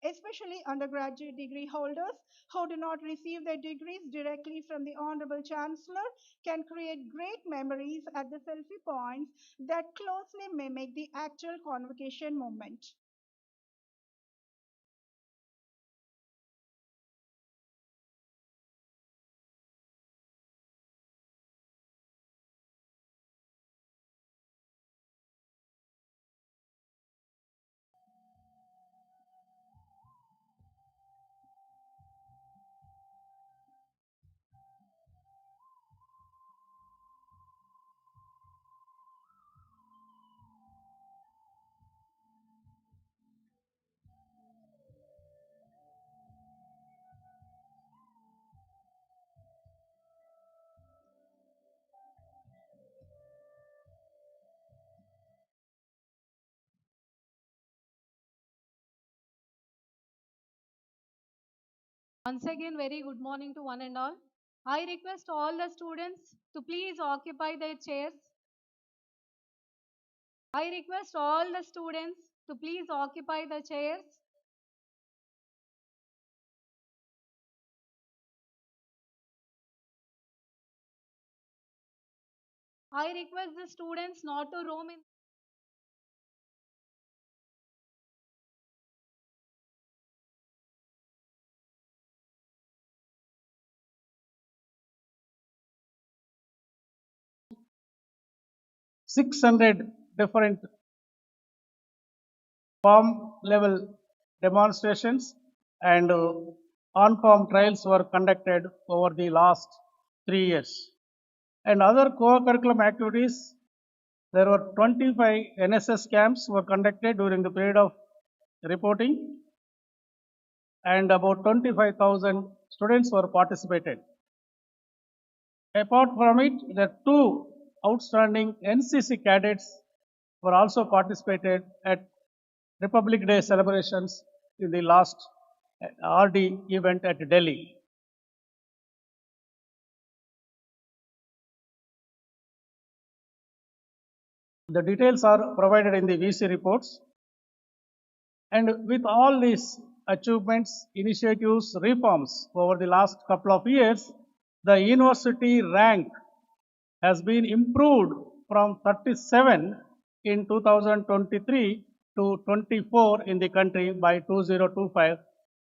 Especially undergraduate degree holders who do not receive their degrees directly from the Honorable Chancellor can create great memories at the selfie points that closely mimic the actual convocation moment. Once again, very good morning to one and all. I request all the students to please occupy their chairs. I request all the students to please occupy the chairs. I request the students not to roam in. Six hundred different farm level demonstrations and on-farm trials were conducted over the last 3 years. And other co-curriculum activities, there were 25 NSS camps were conducted during the period of reporting, and about 25,000 students were participated. Apart from it, the two outstanding NCC cadets were also participated at Republic Day celebrations in the last RD event at Delhi. The details are provided in the VC reports. And with all these achievements, initiatives, reforms over the last couple of years, the university rank has been improved from 37 in 2023 to 24 in the country by 2025.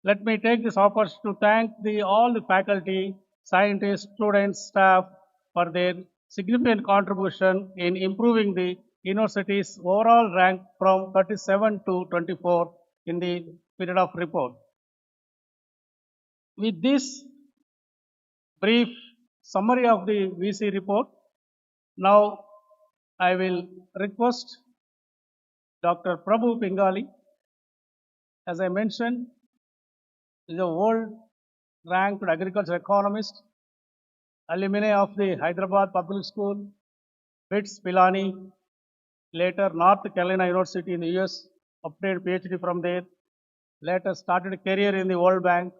Let me take this opportunity to thank all the faculty, scientists, students, staff for their significant contribution in improving the university's overall rank from 37 to 24 in the period of report. With this brief summary of the VC report. Now I will request Dr. Prabhu Pingali. As I mentioned, is a world-ranked agriculture economist, alumni of the Hyderabad Public School, BITS Pilani, later North Carolina University in the US, obtained PhD from there, later started a career in the World Bank,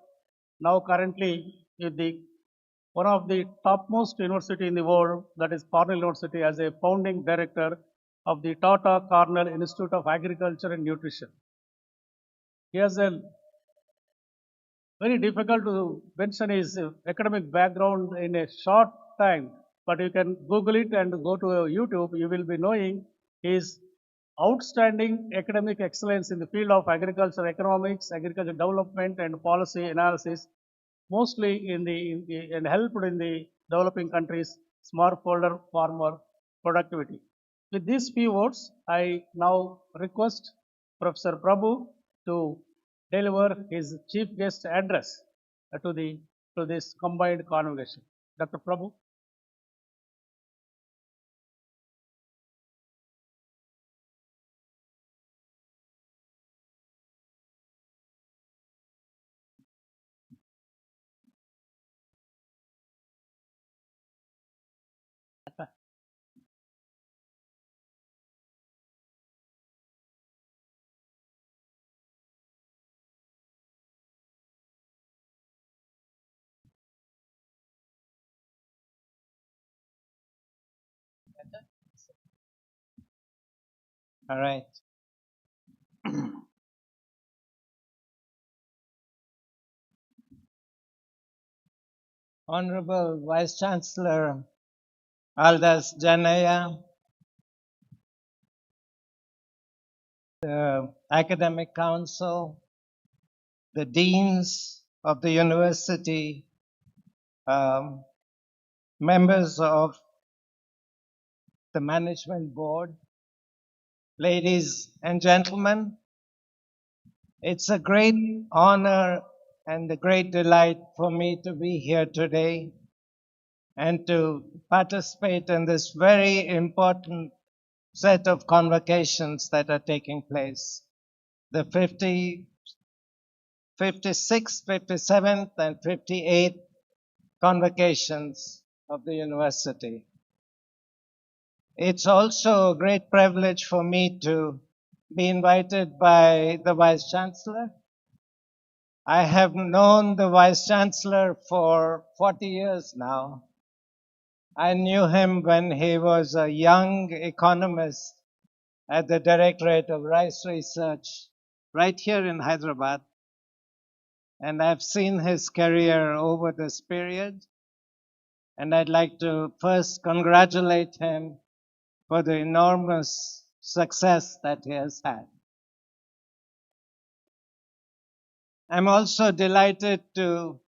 now currently with the one of the topmost university in the world, that is Cornell University, as a founding director of the Tata Cornell Institute of Agriculture and Nutrition. He has a very difficult to mention his academic background in a short time, but you can Google it and go to YouTube. You will be knowing his outstanding academic excellence in the field of agriculture economics, agriculture development, and policy analysis, mostly and helped in the developing countries' smallholder farmer productivity. With these few words, I now request Professor Prabhu to deliver his chief guest address to this combined convocation. Dr. Prabhu. All right. Honorable Vice Chancellor Aldas Janaya, the Academic Council, the Deans of the University, members of the Management Board, ladies and gentlemen, it's a great honor and a great delight for me to be here today and to participate in this very important set of convocations that are taking place. The 56th, 57th, and 58th convocations of the university. It's also a great privilege for me to be invited by the Vice Chancellor. I have known the Vice Chancellor for 40 years now. I knew him when he was a young economist at the Directorate of Rice Research right here in Hyderabad. And I've seen his career over this period. And I'd like to first congratulate him for the enormous success that he has had. I'm also delighted to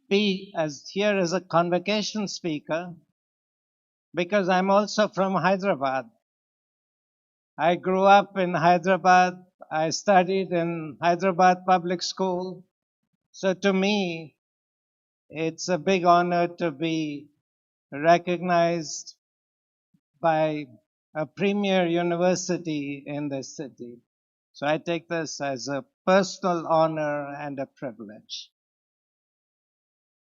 be here as a convocation speaker because I'm also from Hyderabad. I grew up in Hyderabad. I studied in Hyderabad Public School. So to me, it's a big honor to be recognized by a premier university in this city. So I take this as a personal honor and a privilege.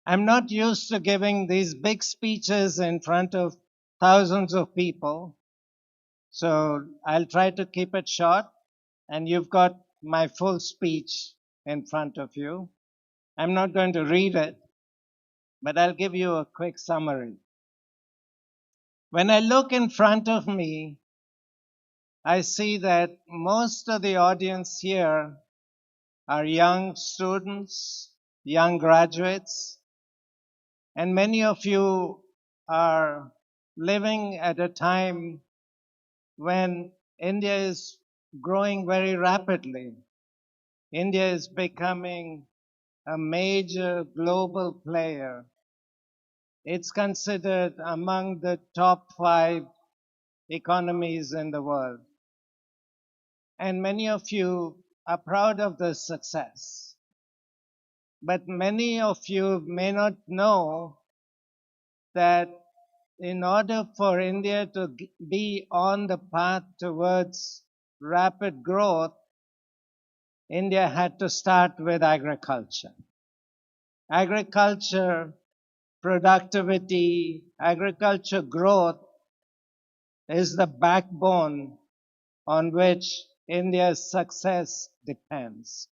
I'm not used to giving these big speeches in front of thousands of people. So I'll try to keep it short, and you've got my full speech in front of you. I'm not going to read it, but I'll give you a quick summary. When I look in front of me, I see that most of the audience here are young students, young graduates, and many of you are living at a time when India is growing very rapidly. India is becoming a major global player. It's considered among the top 5 economies in the world. And many of you are proud of this success. But many of you may not know that in order for India to be on the path towards rapid growth, India had to start with agriculture. Agriculture productivity, agriculture growth is the backbone on which India's success depends.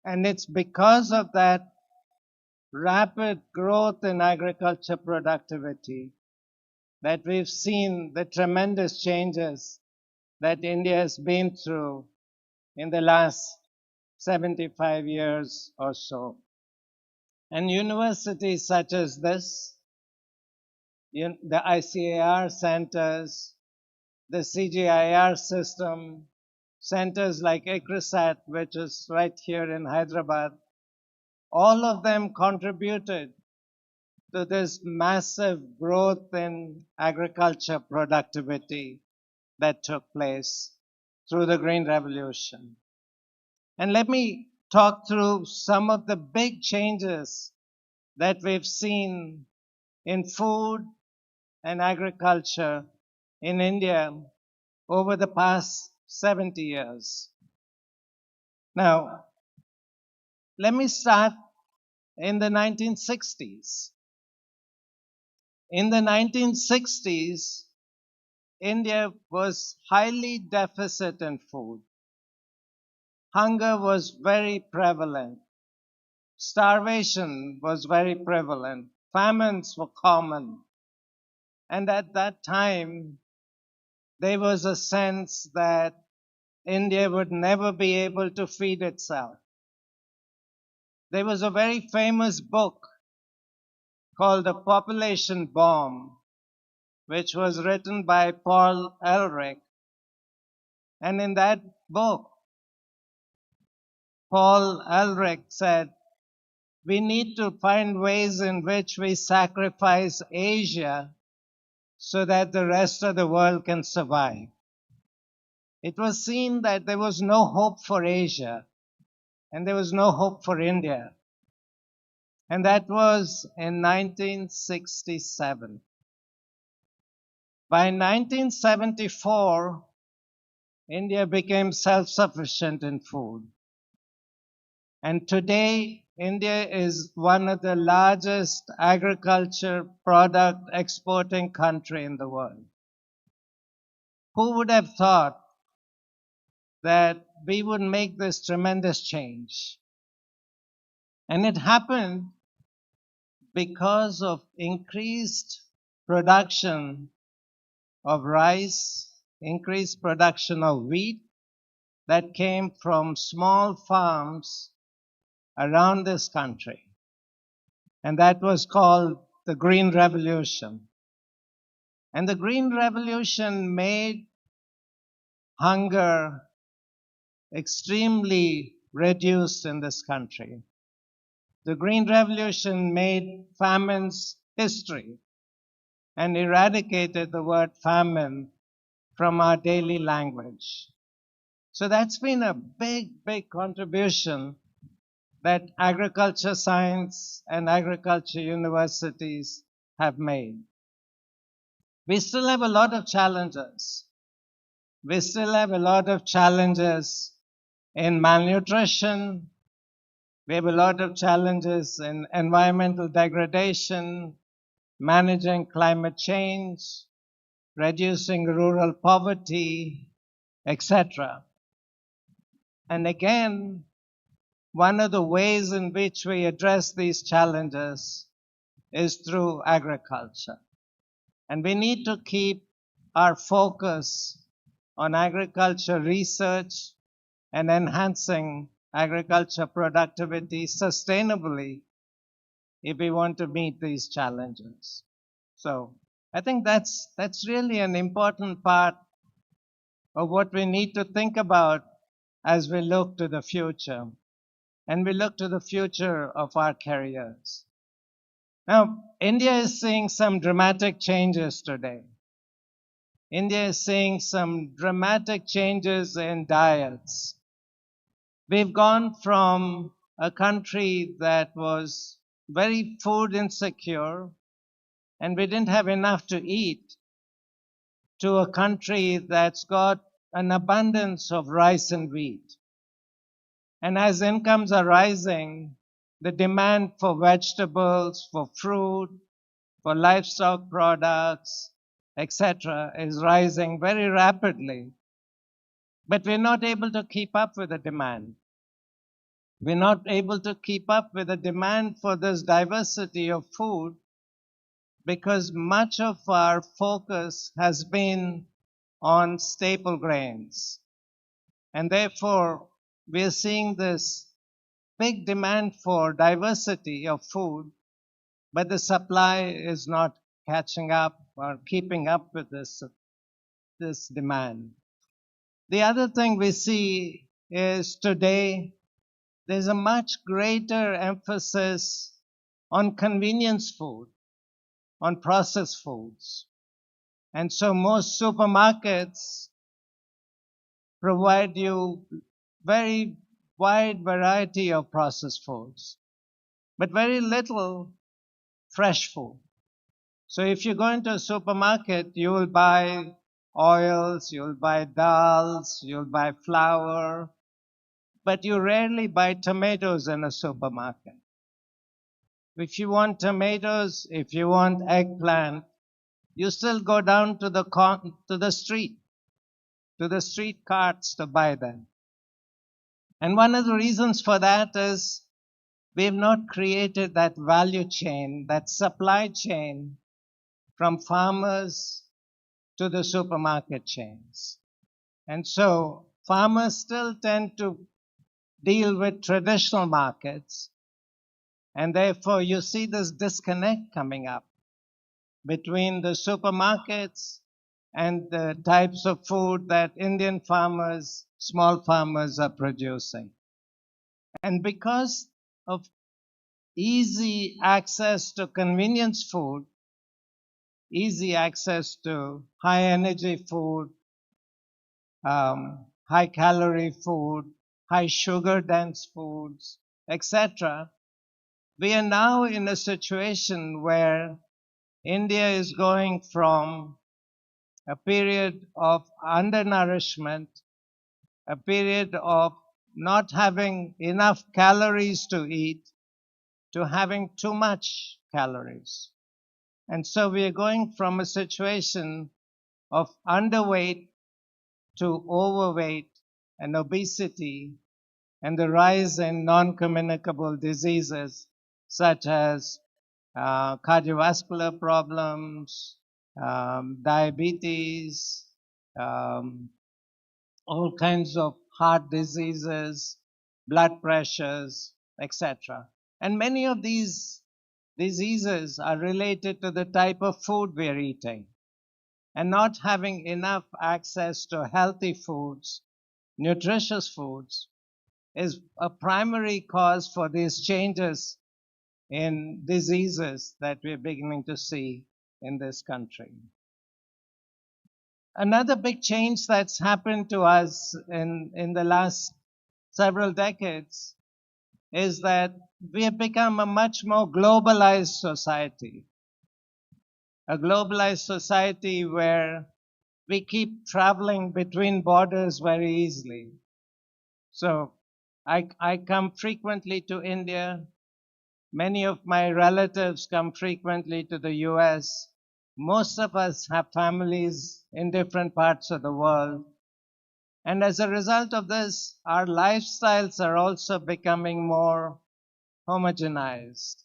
And it's because of that rapid growth in agriculture productivity that we've seen the tremendous changes that India has been through in the last 75 years or so. And universities such as this, the ICAR centers, the CGIAR system, centers like ICRISAT, which is right here in Hyderabad, all of them contributed to this massive growth in agriculture productivity that took place through the Green Revolution. And let me talk through some of the big changes that we've seen in food and agriculture in India over the past 70 years. Now, let me start in the 1960s. In the 1960s, India was highly deficit in food. Hunger was very prevalent. Starvation was very prevalent. Famines were common. And at that time, there was a sense that India would never be able to feed itself. There was a very famous book called The Population Bomb, which was written by Paul Ehrlich. And in that book, Paul Ehrlich said, we need to find ways in which we sacrifice Asia so that the rest of the world can survive. It was seen that there was no hope for Asia and there was no hope for India. And that was in 1967. By 1974, India became self-sufficient in food. And today, India is one of the largest agriculture product exporting country in the world. Who would have thought that we would make this tremendous change? And it happened because of increased production of rice, increased production of wheat that came from small farms around this country. And that was called the Green Revolution. And the Green Revolution made hunger extremely reduced in this country. The Green Revolution made famines history and eradicated the word famine from our daily language. So that's been a big, big contribution that agriculture science and agriculture universities have made. We still have a lot of challenges. We still have a lot of challenges in malnutrition. We have a lot of challenges in environmental degradation, managing climate change, reducing rural poverty, etc. And again, one of the ways in which we address these challenges is through agriculture. And we need to keep our focus on agriculture research and enhancing agriculture productivity sustainably if we want to meet these challenges. So I think that's really an important part of what we need to think about as we look to the future. And we look to the future of our careers. Now, India is seeing some dramatic changes today. India is seeing some dramatic changes in diets. We've gone from a country that was very food insecure and we didn't have enough to eat, to a country that's got an abundance of rice and wheat. And as incomes are rising, the demand for vegetables, for fruit, for livestock products, etc., is rising very rapidly. But we're not able to keep up with the demand. We're not able to keep up with the demand for this diversity of food because much of our focus has been on staple grains. And therefore, we're seeing this big demand for diversity of food, but the supply is not catching up or keeping up with this demand. The other thing we see is today there's a much greater emphasis on convenience food, on processed foods. And so most supermarkets provide you very wide variety of processed foods, but very little fresh food. So if you go into a supermarket, you will buy oils, you'll buy dals, you'll buy flour, but you rarely buy tomatoes in a supermarket. If you want tomatoes, if you want eggplant, you still go down to the street carts to buy them. And one of the reasons for that is we have not created that value chain, that supply chain from farmers to the supermarket chains. And so farmers still tend to deal with traditional markets, and therefore you see this disconnect coming up between the supermarkets and the types of food that Indian farmers, small farmers are producing. And because of easy access to convenience food, easy access to high energy food, high calorie food, high sugar dense foods, etc., we are now in a situation where India is going from a period of undernourishment, a period of not having enough calories to eat, to having too much calories. And so we are going from a situation of underweight to overweight and obesity and the rise in non-communicable diseases such as cardiovascular problems, diabetes, all kinds of heart diseases, blood pressures, etc. And many of these diseases are related to the type of food we're eating and not having enough access to healthy foods, nutritious foods, is a primary cause for these changes in diseases that we're beginning to see in this country. Another big change that's happened to us in the last several decades is that we have become a much more globalized society. A globalized society where we keep traveling between borders very easily. So I come frequently to India. Many of my relatives come frequently to the US. Most of us have families in different parts of the world. And as a result of this, our lifestyles are also becoming more homogenized,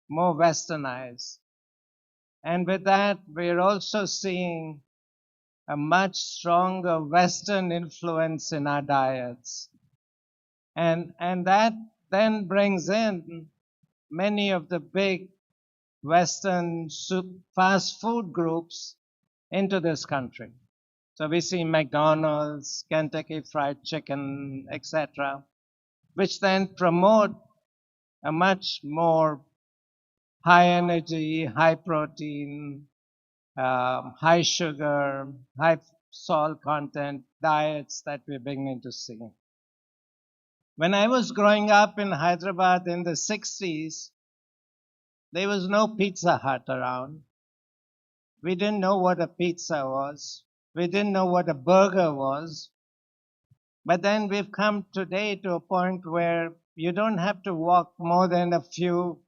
more westernized. And with that, we're also seeing a much stronger Western influence in our diets. And that then brings in many of the big Western fast food groups into this country. So we see McDonald's, Kentucky Fried Chicken, etc., which then promote a much more high energy, high protein, high sugar, high salt content diets that we're beginning to see. When I was growing up in Hyderabad in the 60s, there was no Pizza Hut around. We didn't know what a pizza was. We didn't know what a burger was. But then we've come today to a point where you don't have to walk more than a few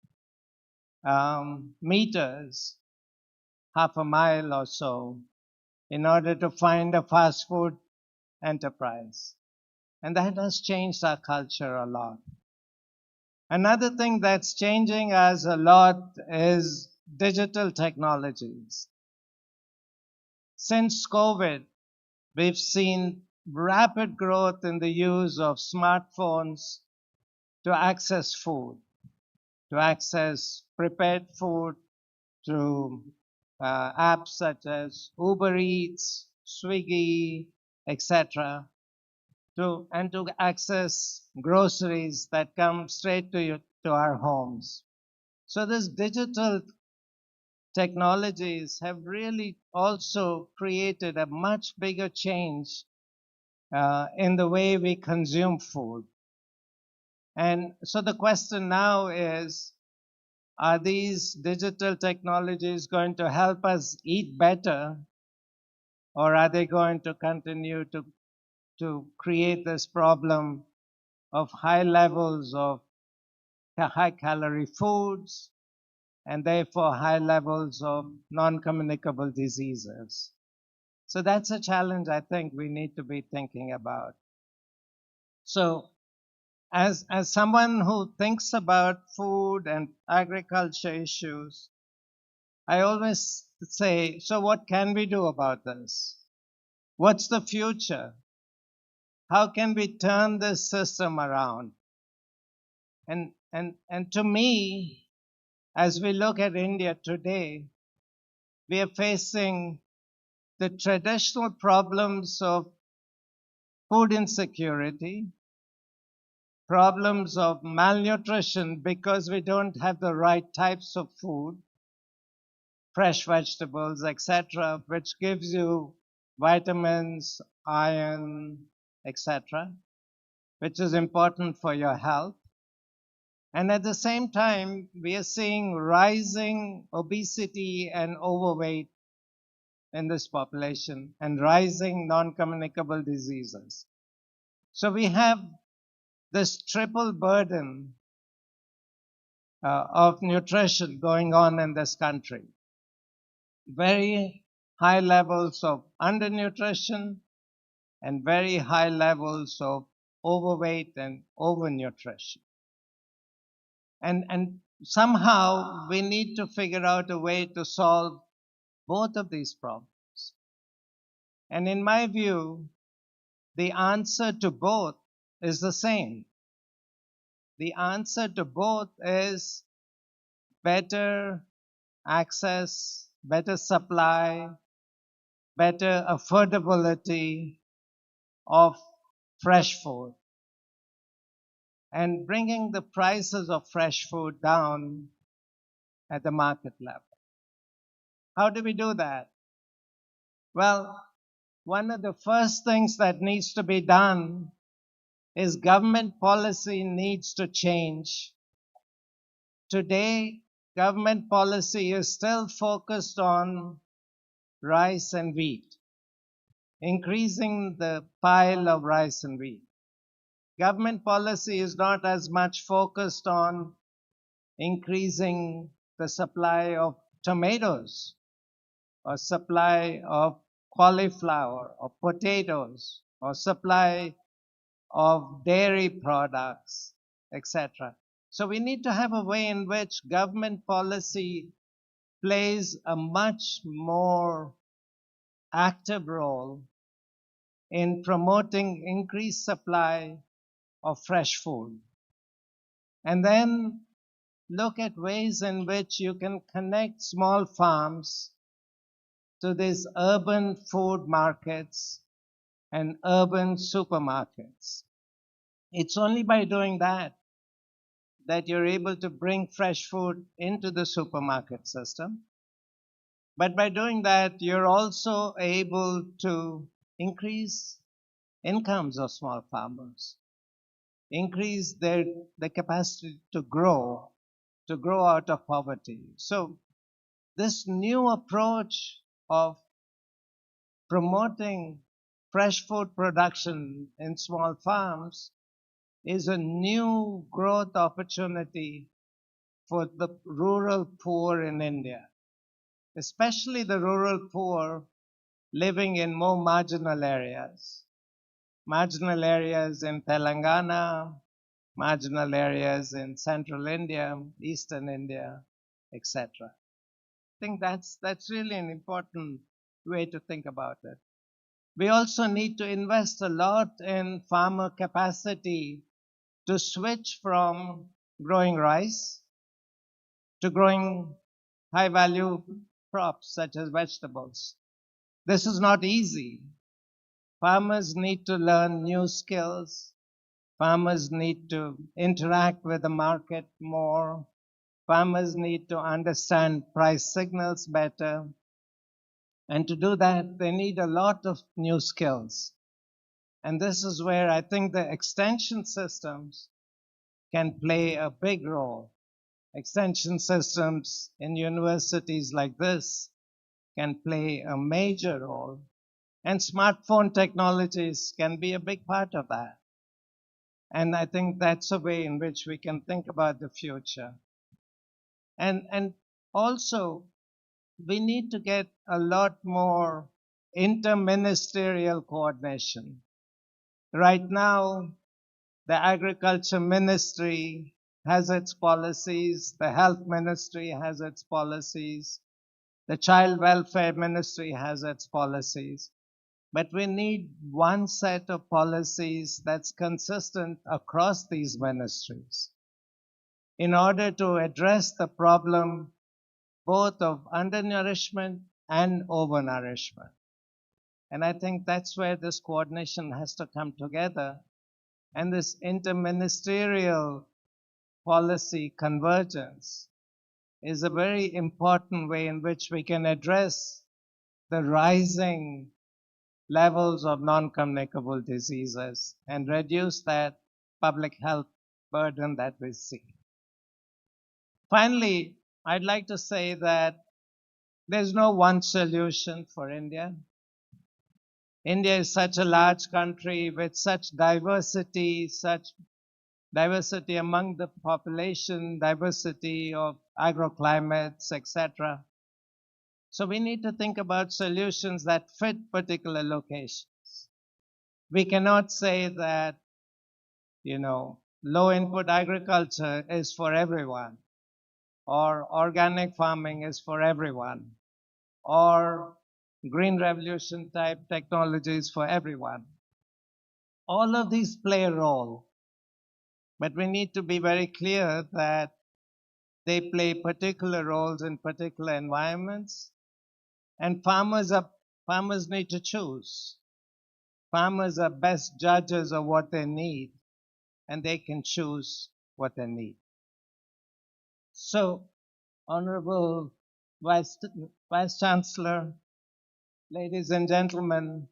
meters, half a mile or so, in order to find a fast food enterprise. And that has changed our culture a lot. Another thing that's changing us a lot is digital technologies. Since COVID, we've seen rapid growth in the use of smartphones to access food, to access prepared food through apps such as Uber Eats, Swiggy, etc., and to access groceries that come straight to our homes. So these digital technologies have really also created a much bigger change in the way we consume food. And so the question now is, are these digital technologies going to help us eat better, or are they going to continue to create this problem of high levels of high calorie foods and therefore high levels of non-communicable diseases? So that's a challenge I think we need to be thinking about. So as someone who thinks about food and agriculture issues, I always say, so what can we do about this? What's the future? How can we turn this system around? And to me, as we look at India today, we are facing the traditional problems of food insecurity, problems of malnutrition because we don't have the right types of food, fresh vegetables, etc., which gives you vitamins, iron, etc., which is important for your health. And at the same time, we are seeing rising obesity and overweight in this population and rising non-communicable diseases. So we have this triple burden of nutrition going on in this country. Very high levels of undernutrition and very high levels of overweight and overnutrition. And somehow we need to figure out a way to solve both of these problems. And in my view, the answer to both is the same. The answer to both is better access, better supply, better affordability of fresh food, and bringing the prices of fresh food down at the market level. How do we do that? Well, one of the first things that needs to be done is government policy needs to change. Today, government policy is still focused on rice and wheat, increasing the pile of rice and wheat. Government policy is not as much focused on increasing the supply of tomatoes or supply of cauliflower or potatoes or supply of dairy products, etc. So we need to have a way in which government policy plays a much more active role in promoting increased supply of fresh food. And then look at ways in which you can connect small farms to these urban food markets and urban supermarkets. It's only by doing that you're able to bring fresh food into the supermarket system. But by doing that, you're also able to increase incomes of small farmers, increase the capacity to grow out of poverty. So this new approach of promoting fresh food production in small farms is a new growth opportunity for the rural poor in India, especially the rural poor living in more marginal areas in Telangana, marginal areas in central India, eastern India, etc. I think that's really an important way to think about it. We also need to invest a lot in farmer capacity to switch from growing rice to growing high value crops such as vegetables. This is not easy. Farmers need to learn new skills. Farmers need to interact with the market more. Farmers need to understand price signals better. And to do that, they need a lot of new skills. And this is where I think the extension systems can play a big role. Extension systems in universities like this can play a major role. And smartphone technologies can be a big part of that. And I think that's a way in which we can think about the future. And also, we need to get a lot more interministerial coordination. Right now, the Agriculture Ministry has its policies, the Health Ministry has its policies, the Child Welfare Ministry has its policies. But we need one set of policies that's consistent across these ministries in order to address the problem both of undernourishment and overnourishment. And I think that's where this coordination has to come together. And this interministerial policy convergence is a very important way in which we can address the rising levels of non-communicable diseases and reduce that public health burden that we see. Finally, I'd like to say that there's no one solution for India. India is such a large country with such diversity among the population, diversity of agroclimates, etc. So we need to think about solutions that fit particular locations. We cannot say that, low input agriculture is for everyone, or organic farming is for everyone, or green revolution type technologies for everyone. All of these play a role, but we need to be very clear that they play particular roles in particular environments, and farmers need to choose. Farmers are best judges of what they need, and they can choose what they need. So, Honorable Vice Chancellor, ladies and gentlemen,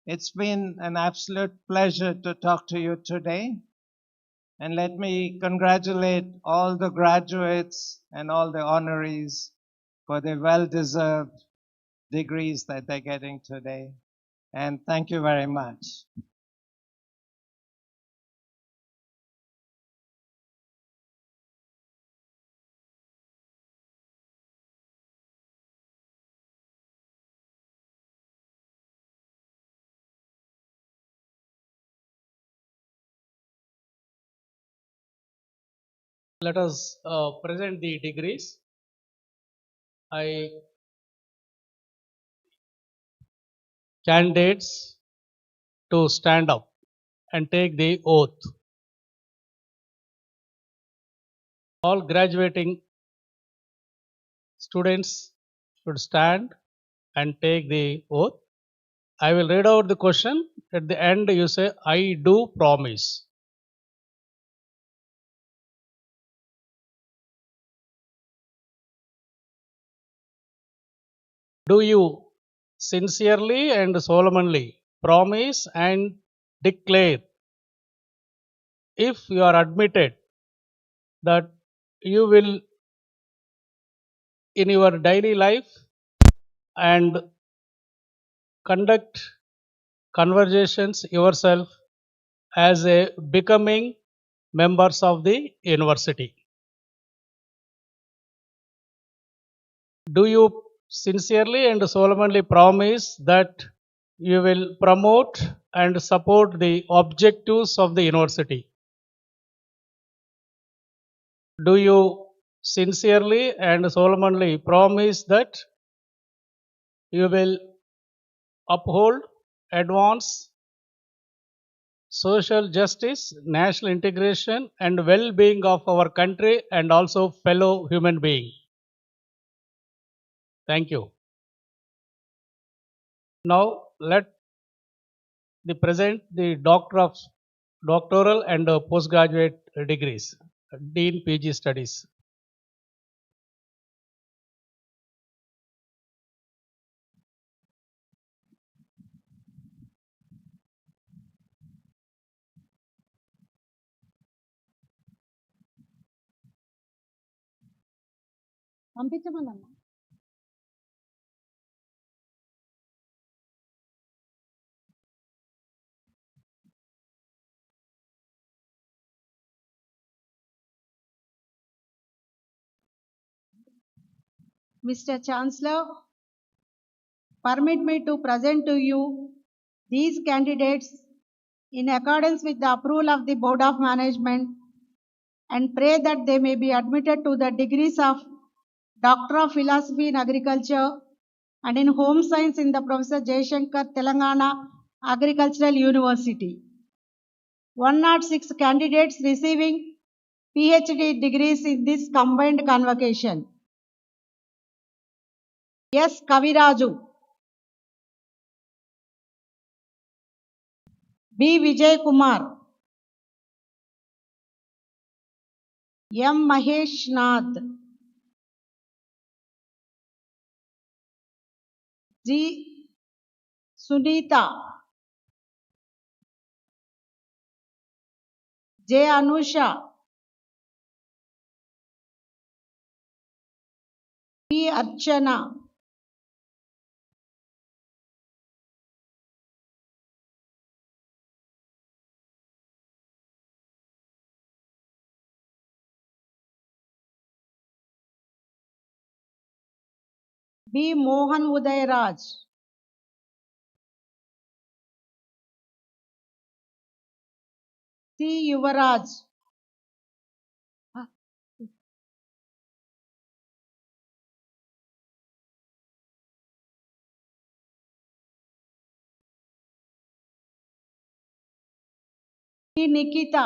it's been an absolute pleasure to talk to you today. And let me congratulate all the graduates and all the honorees for their well-deserved degrees that they're getting today. And thank you very much. Let us present the degrees. I candidates to stand up and take the oath. All graduating students should stand and take the oath. I will read out the question. At the end, you say, I do promise. Do you sincerely and solemnly promise and declare, if you are admitted, that you will in your daily life and conduct conversations yourself as a becoming members of the university. Do you sincerely and solemnly promise that you will promote and support the objectives of the university? Do you sincerely and solemnly promise that you will uphold, advance social justice, national integration, and well-being of our country and also fellow human being? Thank you. Now let the present the doctoral and postgraduate degrees, Dean PG Studies. పంపించమన్నమ్మా. Mr. Chancellor, permit me to present to you these candidates in accordance with the approval of the Board of Management and pray that they may be admitted to the degrees of Doctor of Philosophy in Agriculture and in Home Science in the Professor Jayashankar Telangana Agricultural University. 106 candidates receiving PhD degrees in this combined convocation. S. Kaviraju, B. Vijay Kumar, M. Mahesh Nath, G. Sunita, J. Anusha, P. Archana, B. Mohan Udayaraj, C. Yuvaraj, P. Nikita,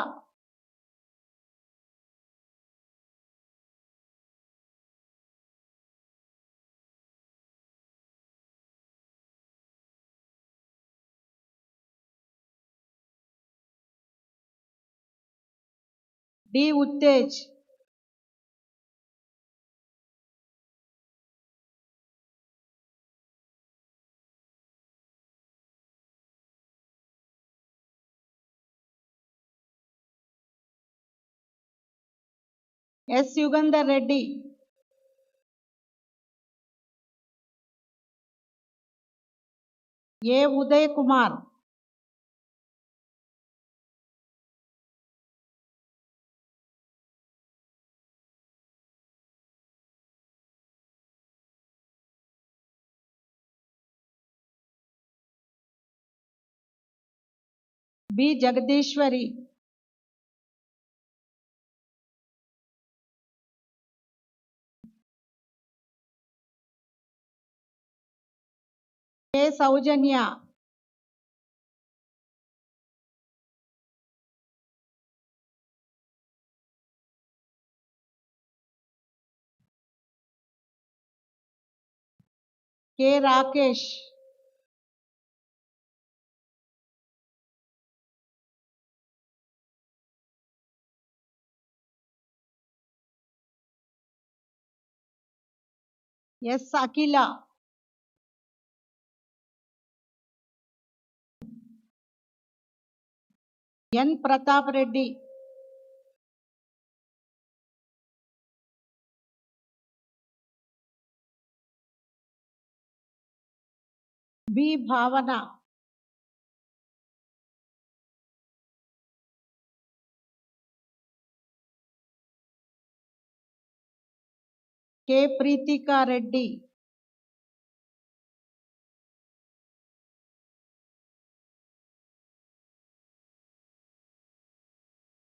D. Uttej, S. Yugandhar Reddy, A. Uday Kumar, B. Jagadishwari, K. Saujanya, K. Rakesh, S. Akila, N. Pratap Reddy, B Bhavana, K Preethika Reddy,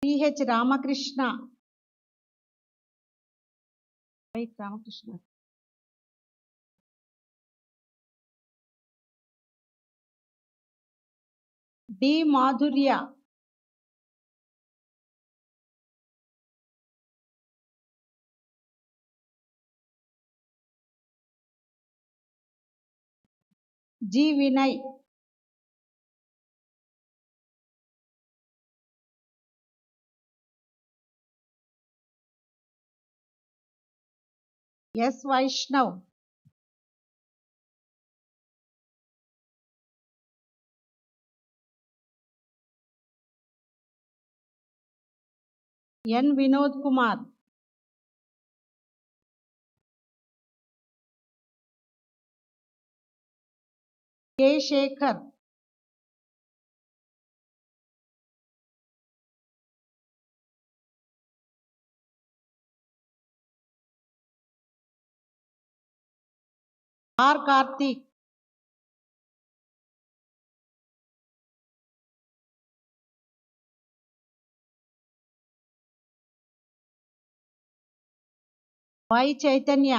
CH Ramakrishna, Ramakrishna, D Madhurya, G Vinay, S Vaishnav, N Vinod Kumar, K Shekar, R Karthik, Y Chaitanya,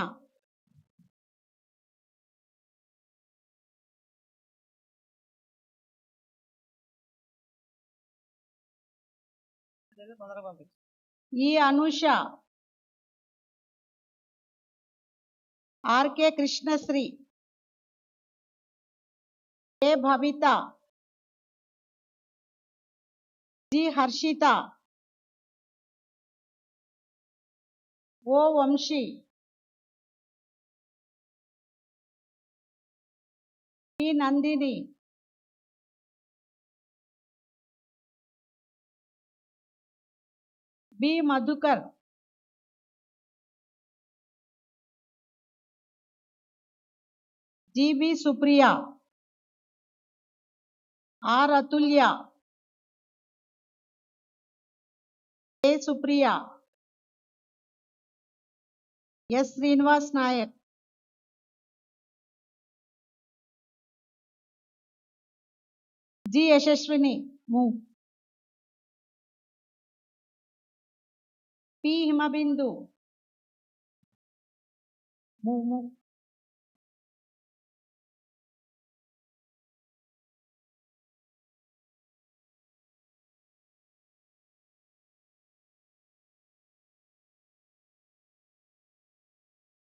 E Anusha, RK Krishnasri, A Bhavitha, G Harshitha, O Vamsi, P Nandini, B Madhukar, GB Supriya, R Athulya, A Supriya, S Srinivas Naik, G Yashaswini, P Himabindu,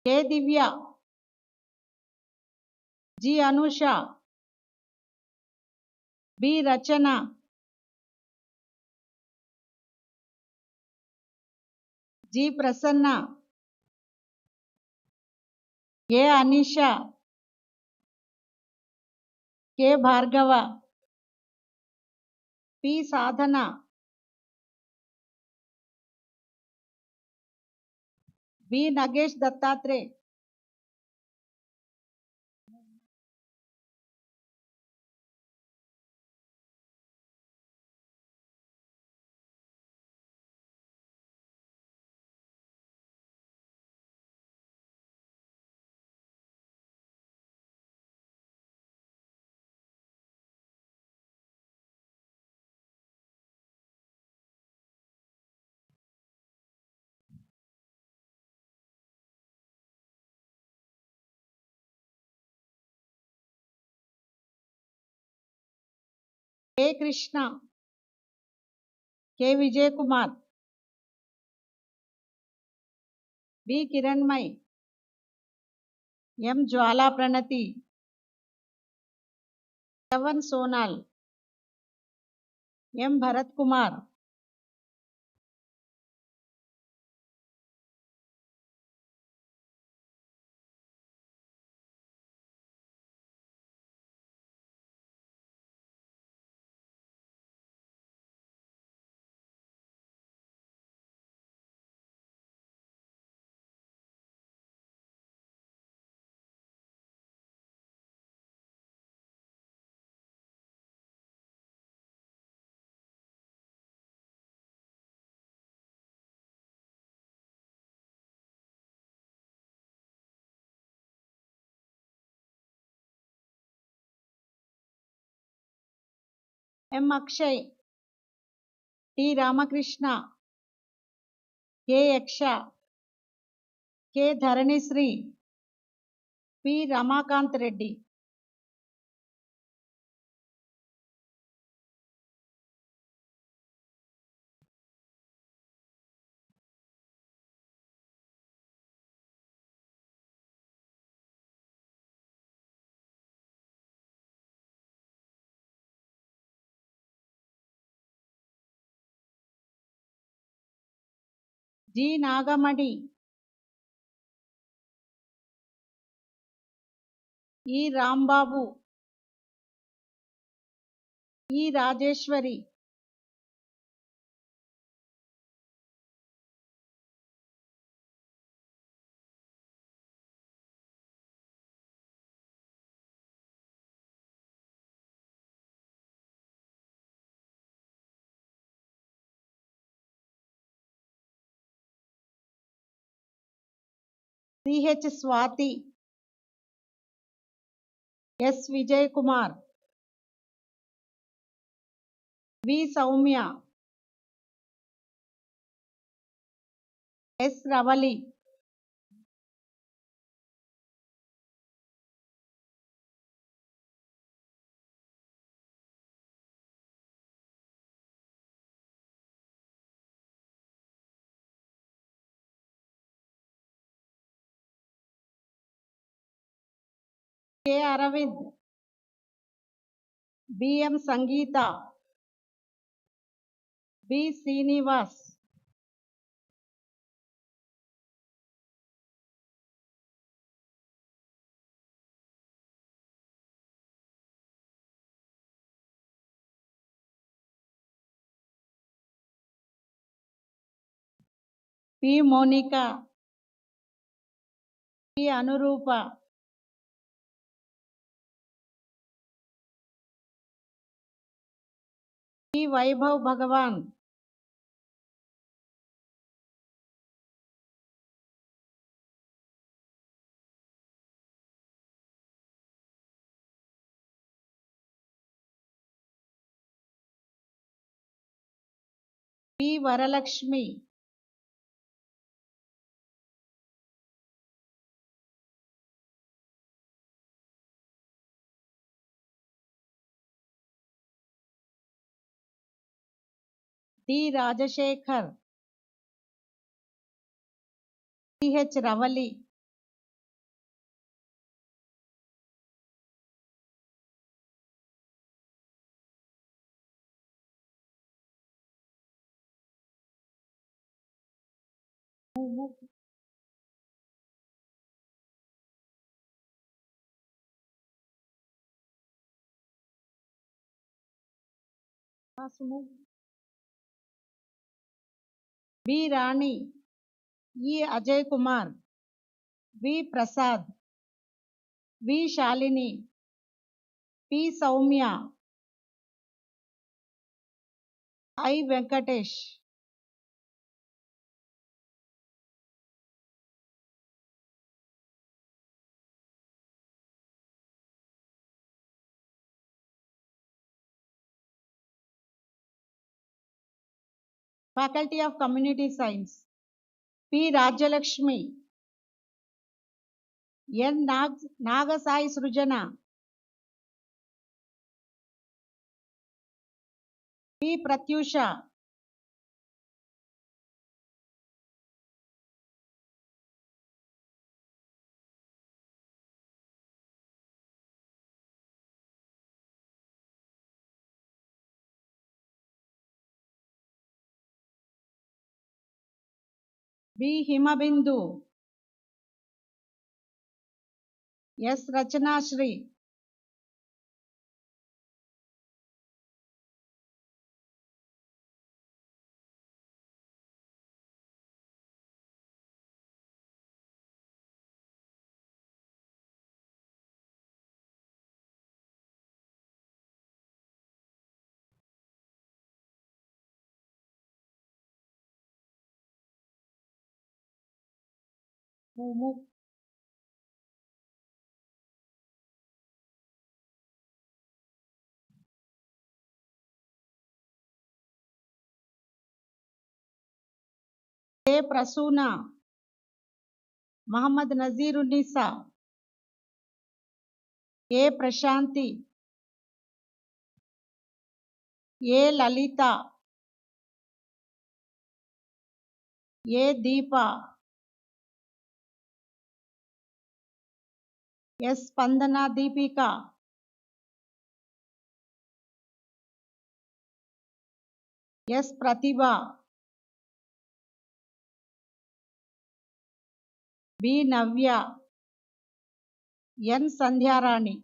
K Divya, G Anusha, B Rachana, G Prasanna, A Anisha, K Bhargava, P Sadhana, B Nagesh Dattatreya, K Krishna, K Vijay Kumar, B Kiranmai, M Jwala Pranathi, ఎవన్ Sonal, M Bharath Kumar, M. Akshay, T. Ramakrishna, K. Yaksha, K. Dharanisri, P. Ramakant Reddy. G. Nagamadi, E. Rambabu, E. Rajeshwari, C. H. Swati, S. Vijay Kumar, V. Saumya, S. Ravali, K. Aravind, B. M. Sangeeta, B. Srinivas, P. Monica, P. Anurupa, P. Vaibhav Bhagavan, P. Varalakshmi, D. Rajashekar, T. H. Ravali, B. Rani, E. Ajay Kumar, V. Prasad, V. Shalini, P. Saumya, I. Venkatesh, Faculty of Community Science, P. Rajalakshmi, N. Nagasai Srujana, P. Pratyusha, B. Himabindu, S. Rachana Shri, Mumu, Prasuna, Mohammed Nazirunnisa, A Prashanthi, A Lalitha, A Deepa, S Spandana Deepika, S Prathibha, B Navya, N Sandhyarani.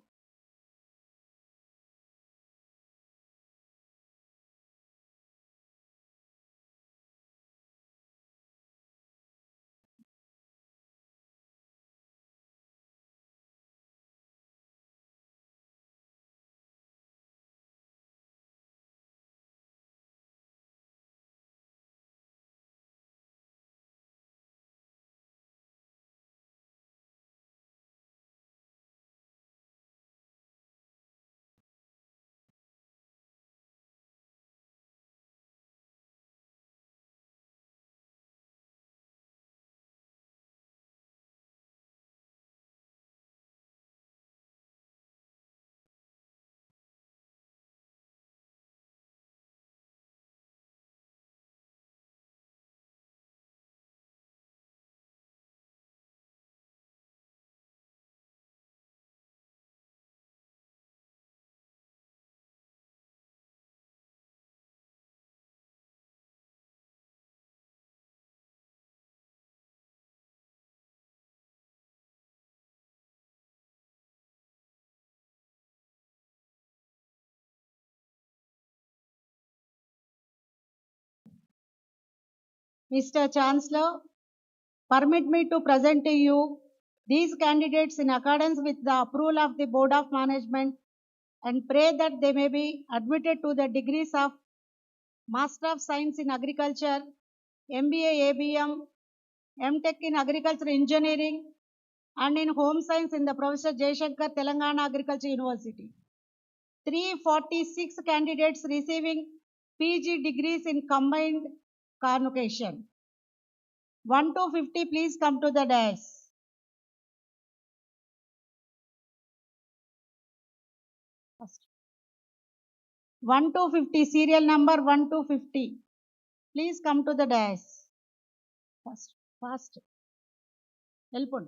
Mr. Chancellor, permit me to present to you these candidates in accordance with the approval of the Board of Management and pray that they may be admitted to the degrees of Master of Science in Agriculture, MBA ABM, MTech in Agricultural Engineering, and in Home Science in the Professor Jayashankar Telangana Agriculture University. 346 candidates receiving PG degrees in combined convocation. 1 to 50, please come to the dais. First. 1 to 50, serial number 1 to 50. Please come to the dais. Fast, fast. Help on.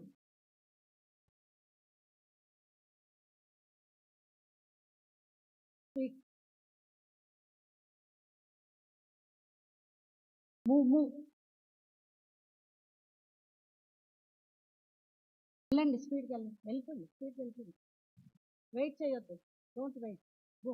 Quick. Move. వెళ్ళండి స్పీడ్కి వెళ్ళండి, వెళ్ళిపోండి, స్పీడ్కి వెళ్ళిపోండి. Wait చేయొద్దు, don't wait, go.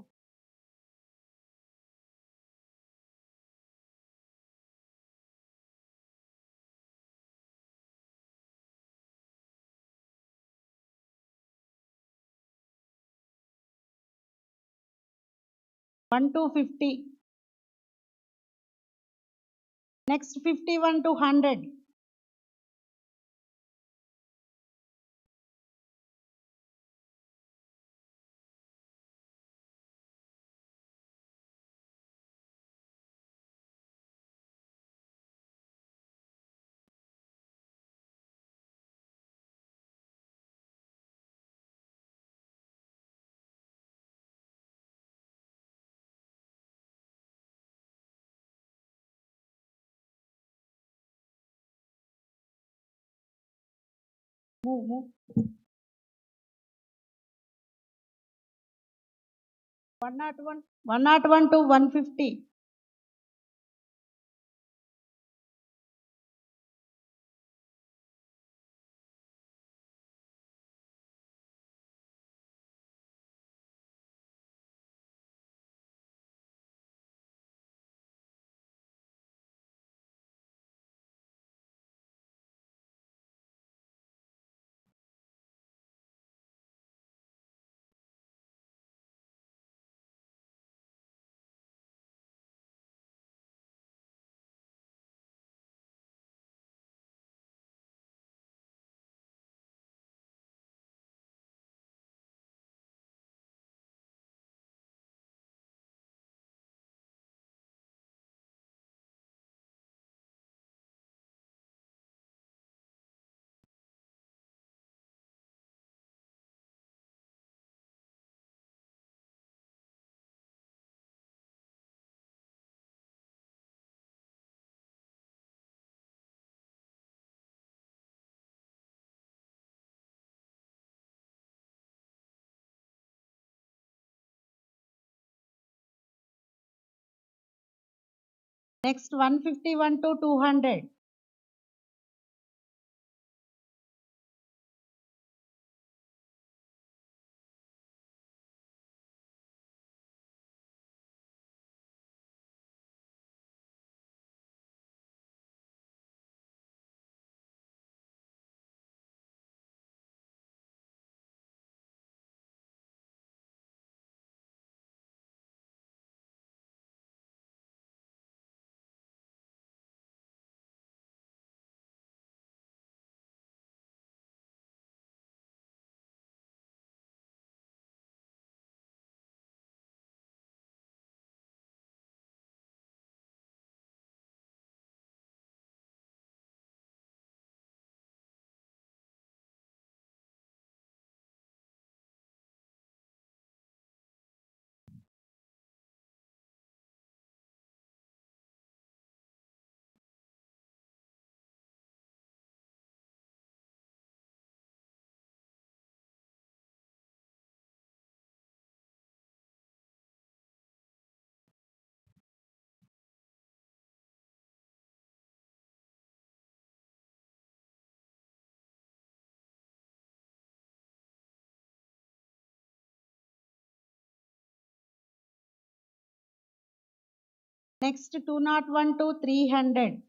One to 50. Next 51 to 100. Move. 101 to 150. Next 151 to 200. Next 201 to 300.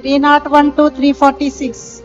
301 to 346.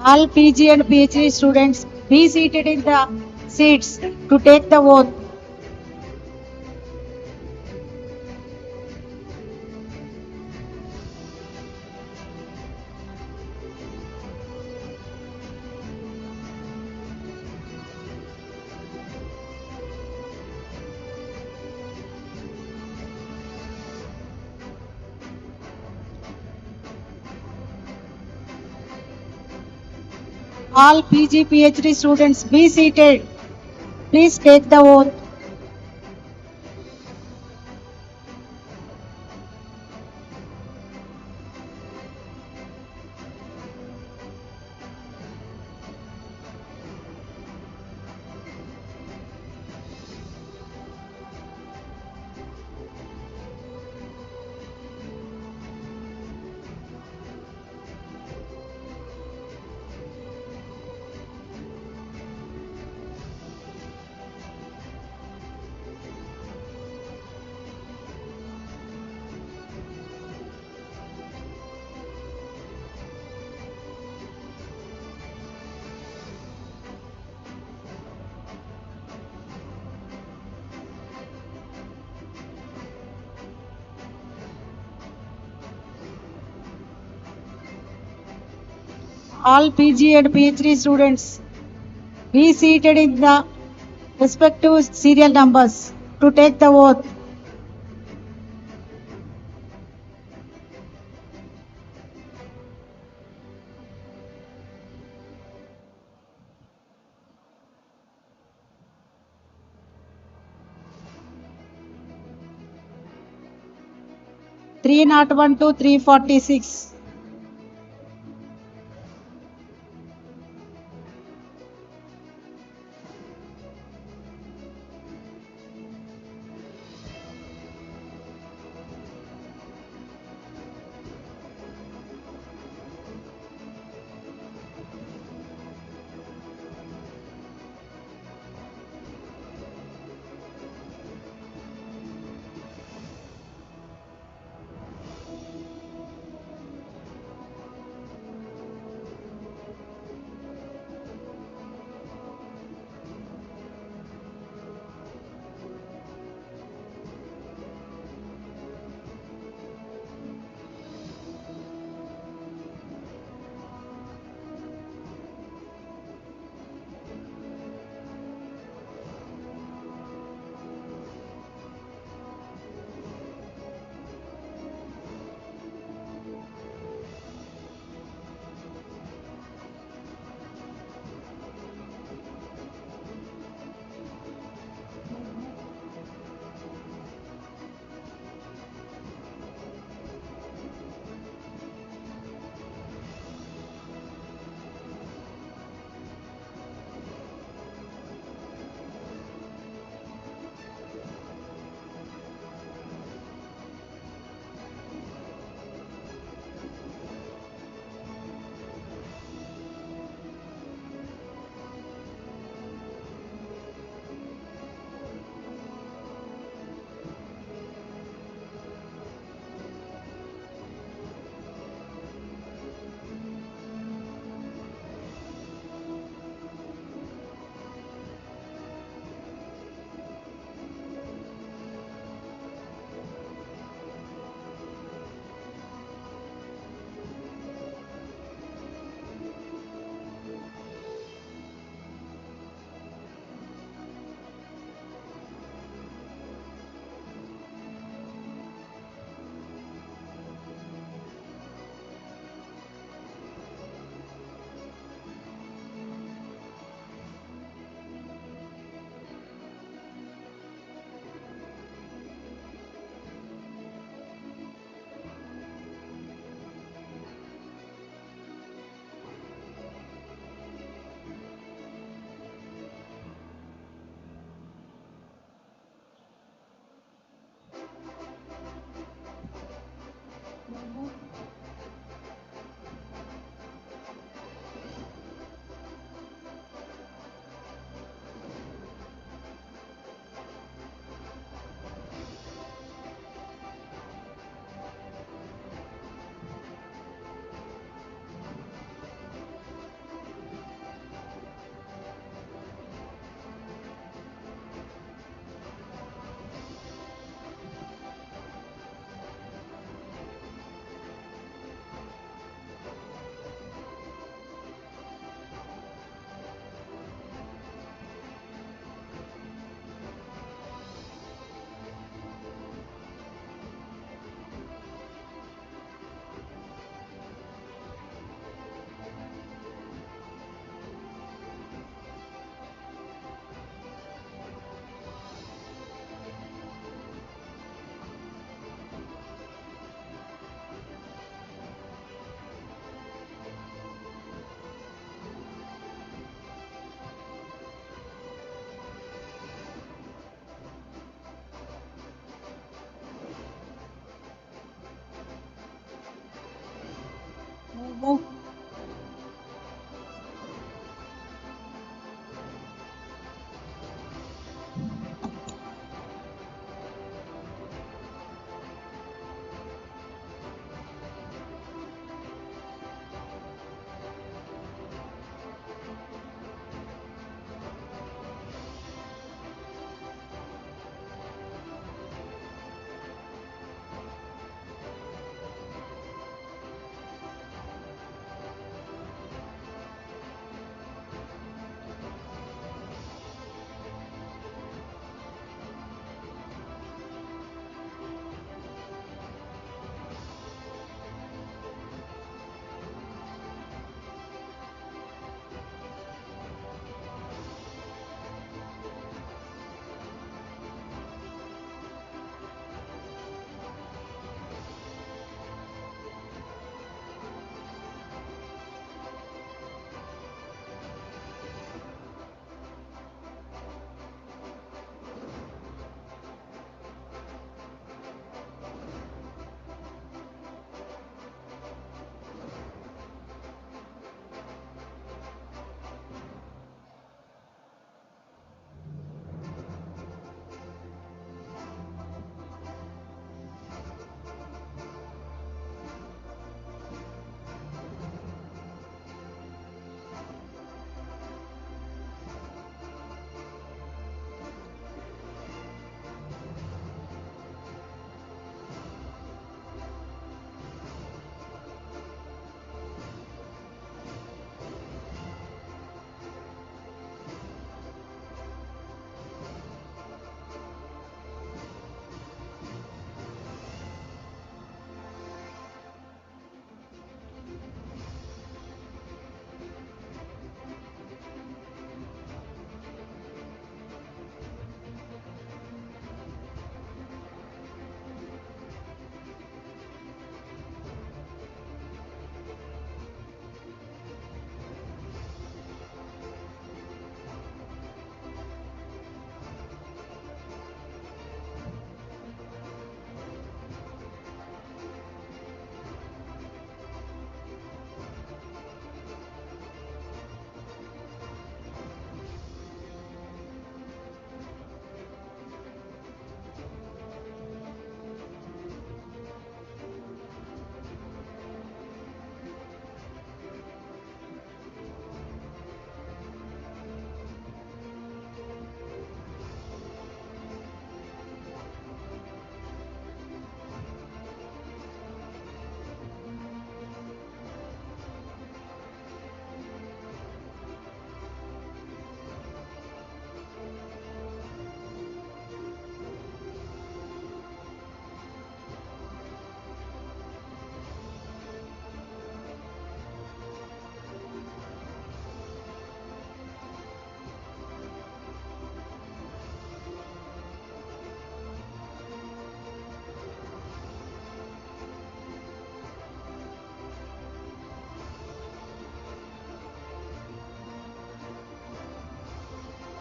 All PG and PhD students be seated in the seats to take the oath. All PG PhD students be seated. Please take the oath. All PG and PhD students be seated in the respective serial numbers to take the oath. Three not 1 to 346.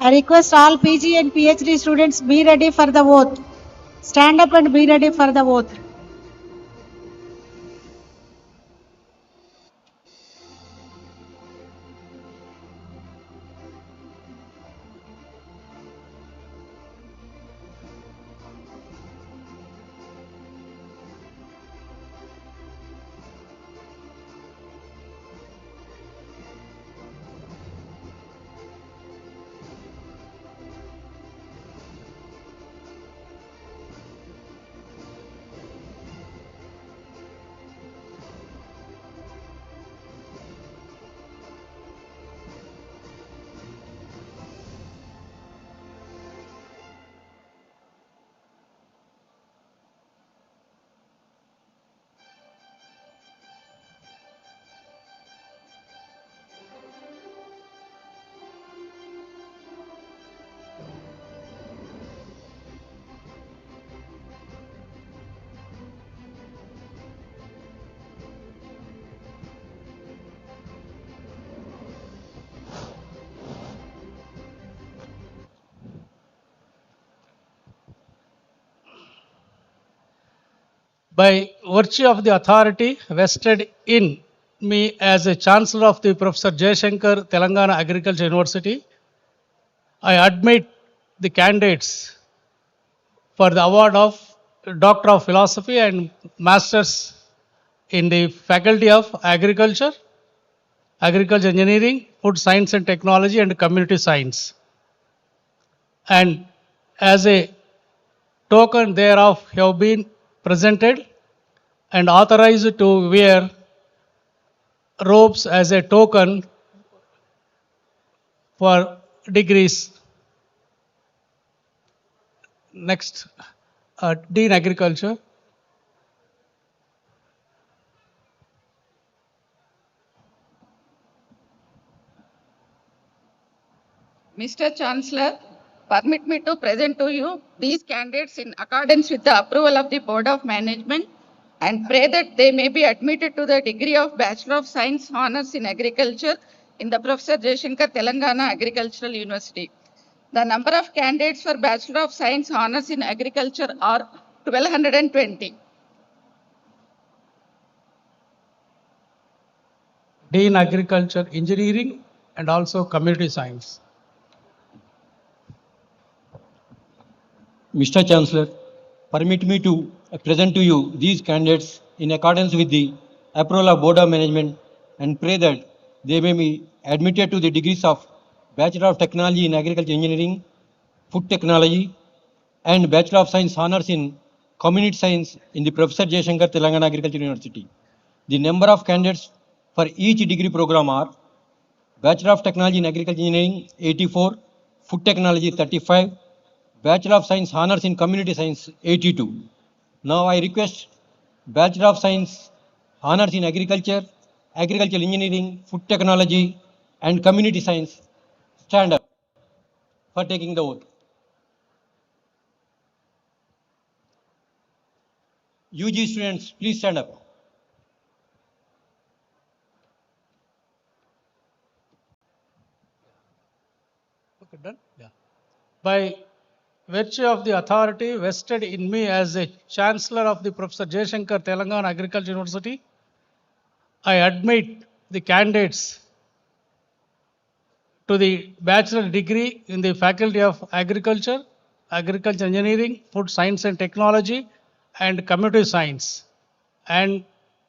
I request all PG and PhD students be ready for the oath. Stand up and be ready for the oath. By virtue of the authority vested in me as a Chancellor of the Professor Jayashankar Telangana Agriculture University, I admit the candidates for the award of Doctor of Philosophy and Masters in the Faculty of Agriculture, Agriculture Engineering, Food Science and Technology, and Community Science. And as a token thereof have been presented and authorized to wear robes as a token for degrees. Next, Dean Agriculture. Mr. Chancellor, permit me to present to you these candidates in accordance with the approval of the Board of Management and pray that they may be admitted to the degree of Bachelor of Science Honours in Agriculture in the Professor Jayashankar Telangana Agricultural University. The number of candidates for Bachelor of Science Honours in Agriculture are 1220. Dean Agriculture Engineering and also Community Science. Mr. Chancellor, permit me to present to you these candidates in accordance with the approval of Board of Management and pray that they may be admitted to the degrees of Bachelor of Technology in Agriculture Engineering, Food Technology, and Bachelor of Science Honours in Community Science in the Professor Jayashankar Telangana Agriculture University. The number of candidates for each degree program are Bachelor of Technology in Agriculture Engineering 84, Food Technology 35, Bachelor of Science Honours in Community Science 82. Now I request Bachelor of Science Honours in Agriculture, Agricultural Engineering, Food Technology, and Community Science stand up for taking the oath. UG students, please stand up. Okay, done? Yeah. By virtue of the authority vested in me as a Chancellor of the Professor Jayashankar Telangana Agriculture University, I admit the candidates to the bachelor degree in the Faculty of Agriculture, Agriculture Engineering, Food Science and Technology, and Community Science. And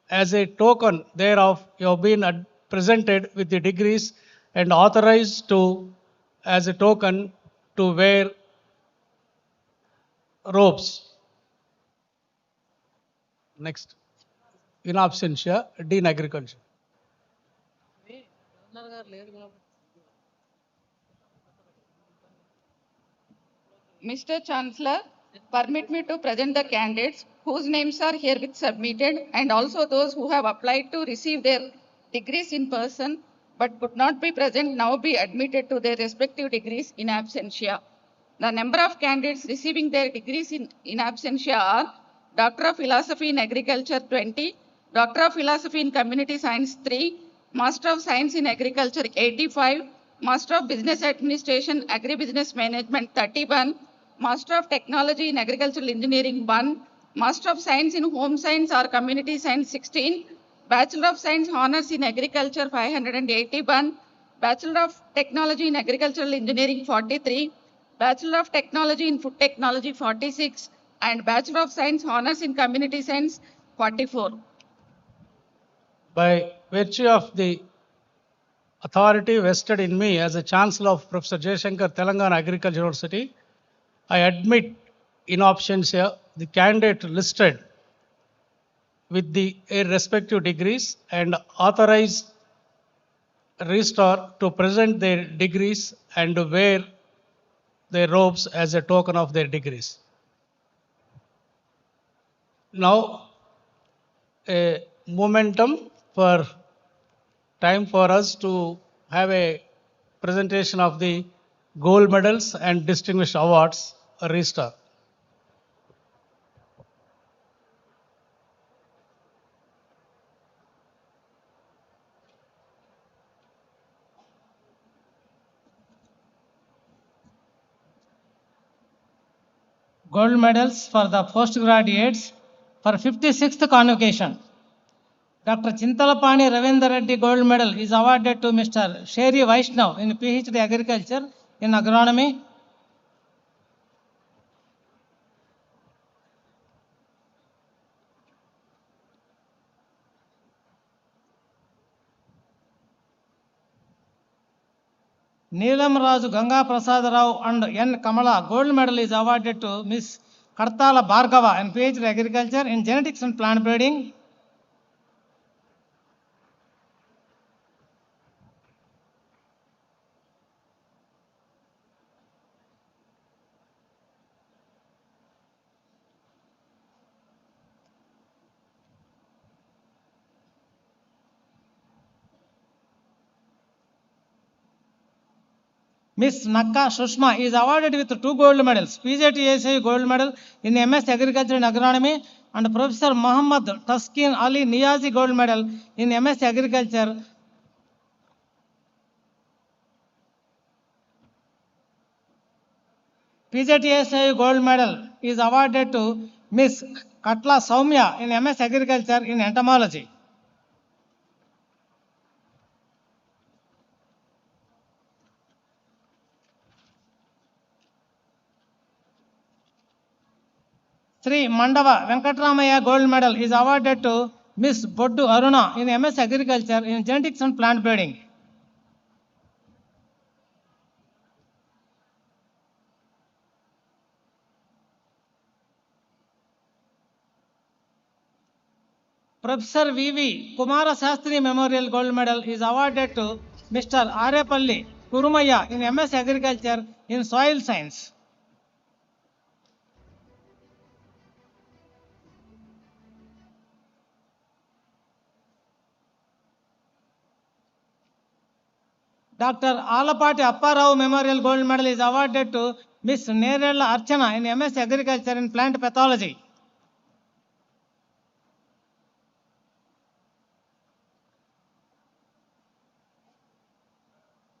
as a token thereof, you have been presented with the degrees and authorized to, as a token, to wear robes. Next, in absentia, Dean Agriculture. Mr. Chancellor, permit me to present the candidates whose names are herewith submitted and also those who have applied to receive their degrees in person but could not be present now be admitted to their respective degrees in absentia. The number of candidates receiving their degrees in absentia are Doctor of Philosophy in Agriculture 20, Doctor of Philosophy in Community Science 3, Master of Science in Agriculture 85, Master of Business Administration, Agribusiness Management 31, Master of Technology in Agricultural Engineering 1, Master of Science in Home Science or Community Science 16, Bachelor of Science Honors in Agriculture 581, Bachelor of Technology in Agricultural Engineering 43, Bachelor of Technology in Food Technology 46, and Bachelor of Science Honors in Community Science 44. By virtue of the authority vested in me as a Chancellor of Professor Jayashankar Telangana Agriculture University, I admit in absentia the candidate listed with their respective degrees and authorize registrar to present their degrees and wear their robes as a token of their degrees. Now, a momentum for time for us to have a presentation of the gold medals and distinguished awards registrar. Gold medals for the postgraduates for 56th convocation. Dr. Chintalapani Ravindra Reddy Gold Medal is awarded to Mr. Sherry Vaishnav in PhD Agriculture in Agronomy. Neelam Raju Ganga Prasad Rao and N. Kamala Gold Medal is awarded to Miss Kartala Bhargava in PhD Agriculture in Genetics and Plant Breeding. Miss Nakka Sushma is awarded with 2 gold medals, PJTSA Gold Medal in MS Agriculture and Agronomy and Professor Muhammad Taskin Ali Niazi Gold Medal in MS Agriculture. PJTSA Gold Medal is awarded to Miss Katla Soumya in MS Agriculture in Entomology. Sri Mandava Venkatramaya Gold Medal is awarded to Miss Boddu Aruna in MS Agriculture in Genetics and Plant Breeding. Professor V.V. Kumara Sastri Memorial Gold Medal is awarded to Mr. Arepalli Kurumaya in MS Agriculture in Soil Science. Dr. Alapati Apparao Memorial Gold Medal is awarded to Miss Nerella Archana in MS Agriculture in Plant Pathology.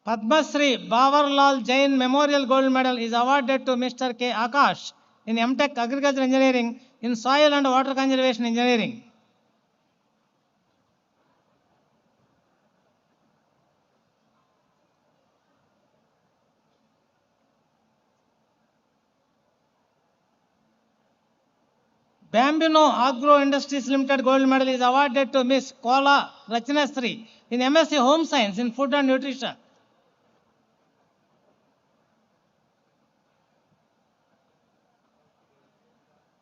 Padma Shri Bawarlal Jain Memorial Gold Medal is awarded to Mr. K. Akash in MTech Agriculture Engineering in Soil and Water Conservation Engineering. Bambino Agro Industries Limited Gold Medal is awarded to Miss Kola Rachinasri in MSc Home Science in Food and Nutrition.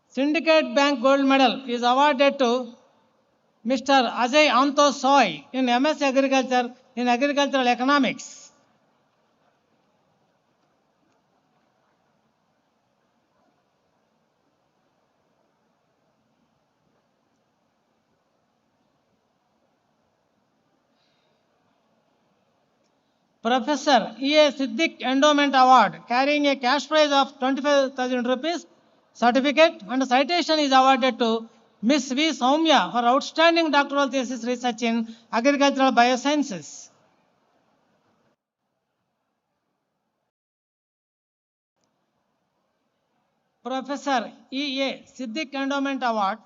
Syndicate Bank Gold Medal is awarded to Mr. Ajay Anto Soy in MS Agriculture in Agricultural Economics. Professor E.A. Siddiq Endowment Award carrying a cash prize of 25,000 rupees, certificate and citation is awarded to Miss V. Soumya for outstanding doctoral thesis research in agricultural biosciences. Professor E.A. Siddiq Endowment Award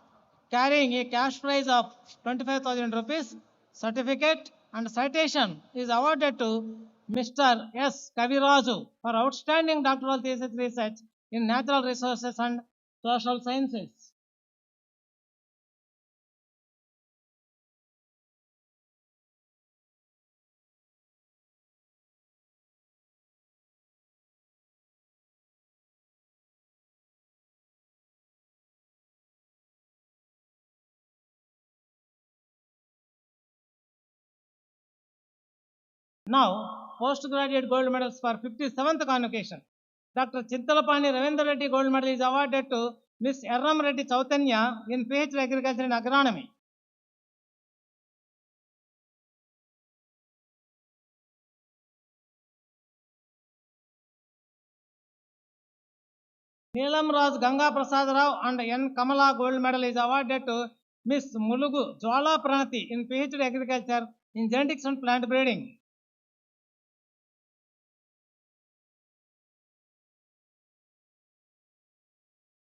carrying a cash prize of 25,000 rupees, certificate and citation is awarded to Mr. S. Kaviraju for outstanding doctoral thesis research in natural resources and social sciences. Now, postgraduate gold medals for 57th convocation. Dr. Chintalapani Ravindra Reddy Gold Medal is awarded to Miss Erram Reddy Chautanya in PhD Agriculture and Agronomy. Neelam Raj Ganga Prasad Rao and N. Kamala Gold Medal is awarded to Miss Mulugu Jwala Pranati in PhD Agriculture in Genetics and Plant Breeding.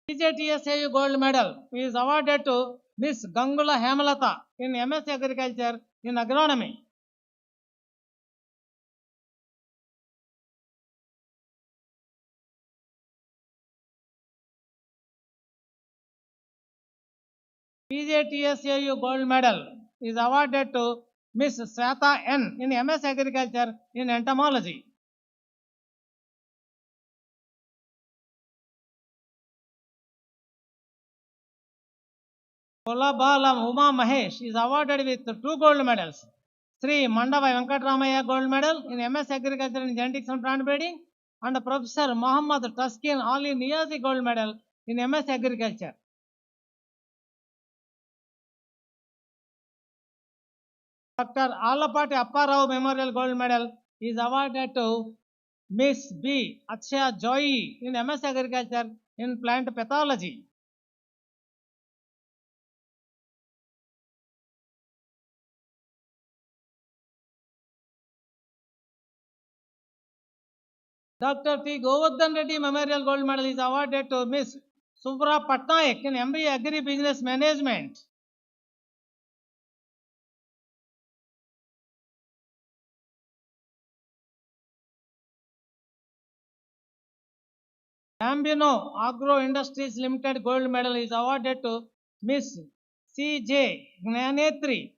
BJTSAU Gold Medal is awarded to Miss Gangula Hemalata in MS Agriculture in Agronomy. BJTSAU Gold Medal is awarded to Miss Sweta N in MS Agriculture in Entomology. Kolabalam Uma Mahesh is awarded with 2 gold medals. Sri Mandava Venkatramaya Gold Medal in MS Agriculture and Genetics and Plant Breeding and Professor Muhammad Taskin Ali Niazi Gold Medal in MS Agriculture. Dr. Alapati Apparao Memorial Gold Medal is awarded to Miss B. Akshay Joy in MS Agriculture in Plant Pathology. Dr. T. Govardhan Reddy Memorial Gold Medal is awarded to Miss Subra Patnaik in MBA Agri Business Management. Ambino Agro Industries Limited Gold Medal is awarded to Miss C.J. Gnanetri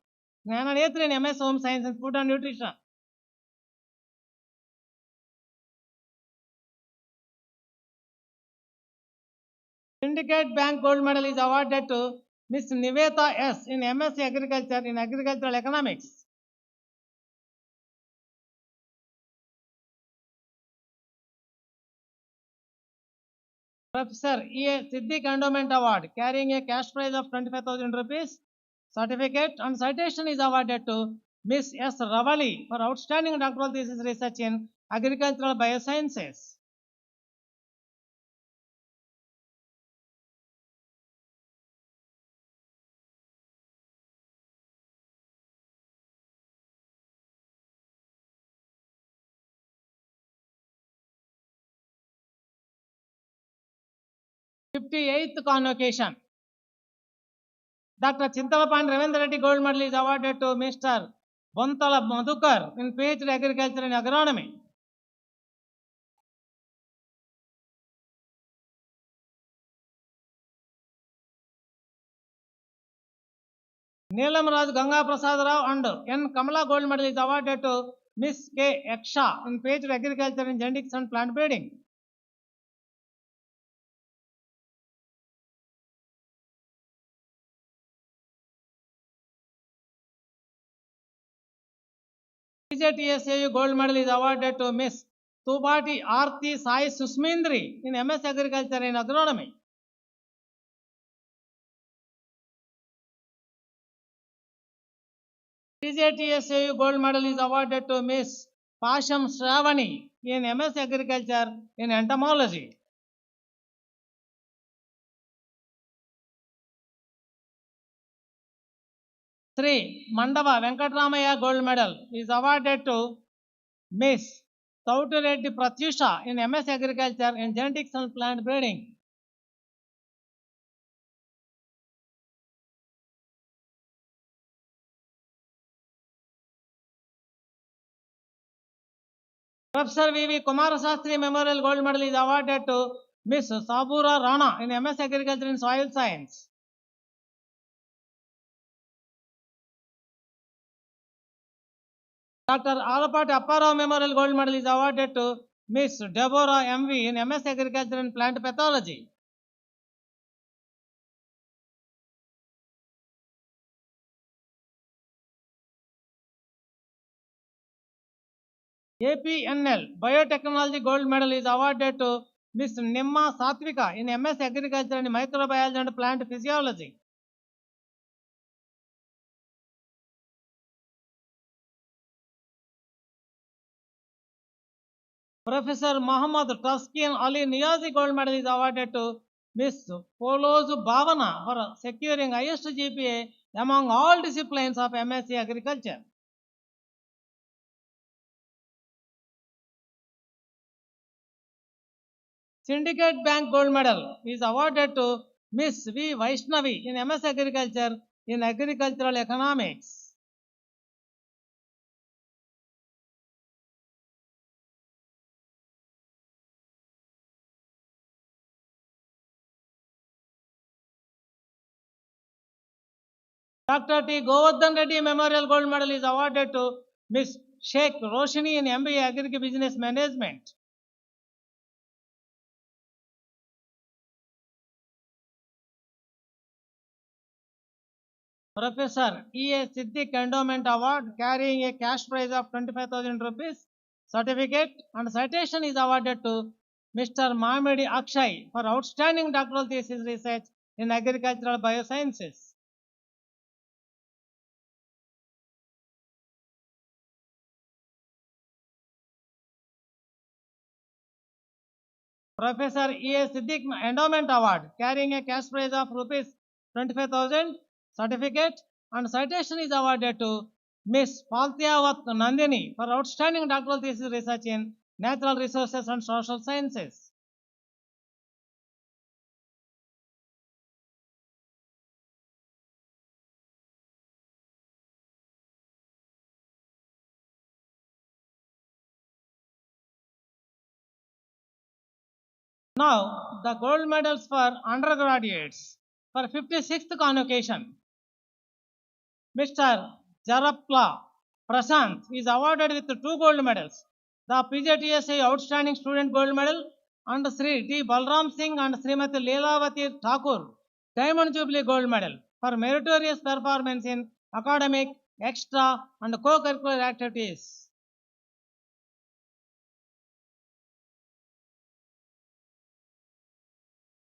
in MS Home Science and Food and Nutrition. Syndicate Bank Gold Medal is awarded to Miss Niveta S. in MSc Agriculture in Agricultural Economics. Professor E.A. Siddiq Endowment Award carrying a cash prize of 25,000 rupees, certificate and citation is awarded to Miss S. Ravali for outstanding doctoral thesis research in agricultural biosciences. th convocation. Dr. Chintalapani Ravindra Reddy Gold Medal is awarded to Mr. Bontala Madhukar in PhD Agriculture and Agronomy. Neelam Raj Ganga Prasad Rao and N. Kamala Gold Medal is awarded to Miss K. Yaksha in PhD Agriculture in Genetics and Plant Breeding. BJTSAU Gold Medal is awarded to Miss Tubati Arti Sai Susmindri in MS Agriculture in Agronomy. BJTSAU Gold Medal is awarded to Miss Pasham Shravani in MS Agriculture in Entomology. Sri Mandava Venkatramaya Gold Medal is awarded to Miss Tautu Reddy Pratyusha in MS Agriculture in Genetics and Plant Breeding. Professor V.V. Kumarasastri Memorial Gold Medal is awarded to Miss Sabura Rana in MS Agriculture and Soil Science. Dr. Alapati Apparao Memorial Gold Medal is awarded to Miss Deborah M.V. in MS Agriculture and Plant Pathology. APNL Biotechnology Gold Medal is awarded to Miss Nimma Satvika in MS Agriculture and Microbiology and Plant Physiology. Professor Muhammad Taskin Ali Niazi Gold Medal is awarded to Miss Polozu Bhavana for securing highest GPA among all disciplines of MSc Agriculture. Syndicate Bank Gold Medal is awarded to Miss V. Vaishnavi in MS Agriculture in Agricultural Economics. Dr. T. Govardhan Reddy Memorial Gold Medal is awarded to Miss Sheikh Roshini in MBA Agri-Business Management. Professor E. A. Siddiq Endowment Award carrying a cash prize of 25,000 rupees, certificate and citation is awarded to Mr. Mamedi Akshay for outstanding doctoral thesis research in agricultural biosciences. Professor E. A. Siddiq Endowment Award carrying a cash prize of rupees 25,000, certificate and citation is awarded to Miss Paltiawat Nandini for outstanding doctoral thesis research in natural resources and social sciences. Now, the gold medals for undergraduates for 56th convocation. Mr. Jarapla Prashant is awarded with 2 gold medals. The PJTSA Outstanding Student Gold Medal and Sri D. Balram Singh and Srimati Leelavati Thakur Diamond Jubilee Gold Medal for meritorious performance in academic, extra and co-curricular activities.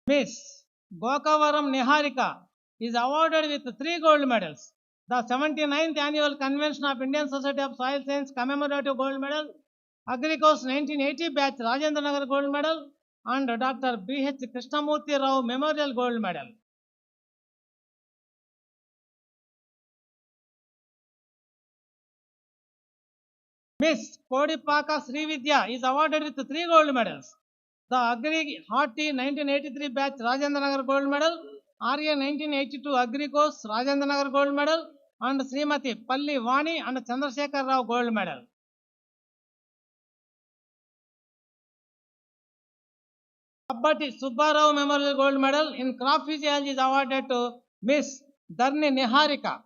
Miss Gokavaram Niharika is awarded with 3 gold medals. The 79th Annual Convention of Indian Society of Soil Science Commemorative Gold Medal, Agricos 1980 Batch Rajendranagar Gold Medal and Dr. B.H. Krishnamurti Rao Memorial Gold Medal. Miss Kodipaka Srividya is awarded with 3 gold medals. The Agri Horti 1983 Batch Rajendranagar Gold Medal, RA 1982 Agricos Rajendranagar Gold Medal and Srimati Palli Vani and Chandrasekhar Rao Gold Medal. Abbati Subbarao Memorial Gold Medal in Crop Physiology is awarded to Miss Dharni Niharika.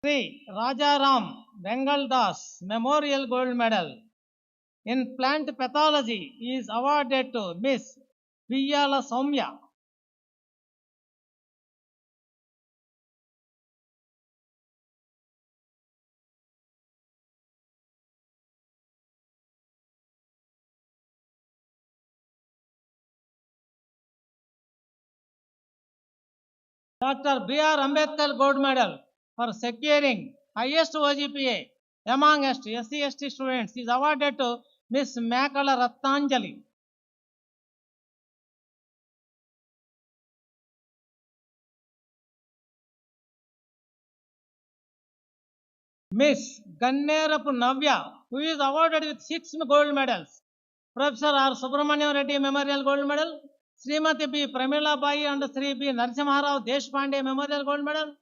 Sri Rajaram Bengal Das Memorial Gold Medal in Plant Pathology is awarded to Miss Viyala Soumya. Dr. B.R. Ambedkar Gold Medal for securing highest OGPA among SC/ST students is awarded to Miss Makala Rattanjali. Miss Gannerapu Navya, who is awarded with 6 gold medals. Professor R. Subramaniam Reddy Memorial Gold Medal, Srimati B. Pramila Bai and Sri B. Narasimharao Deshpande Memorial Gold Medal,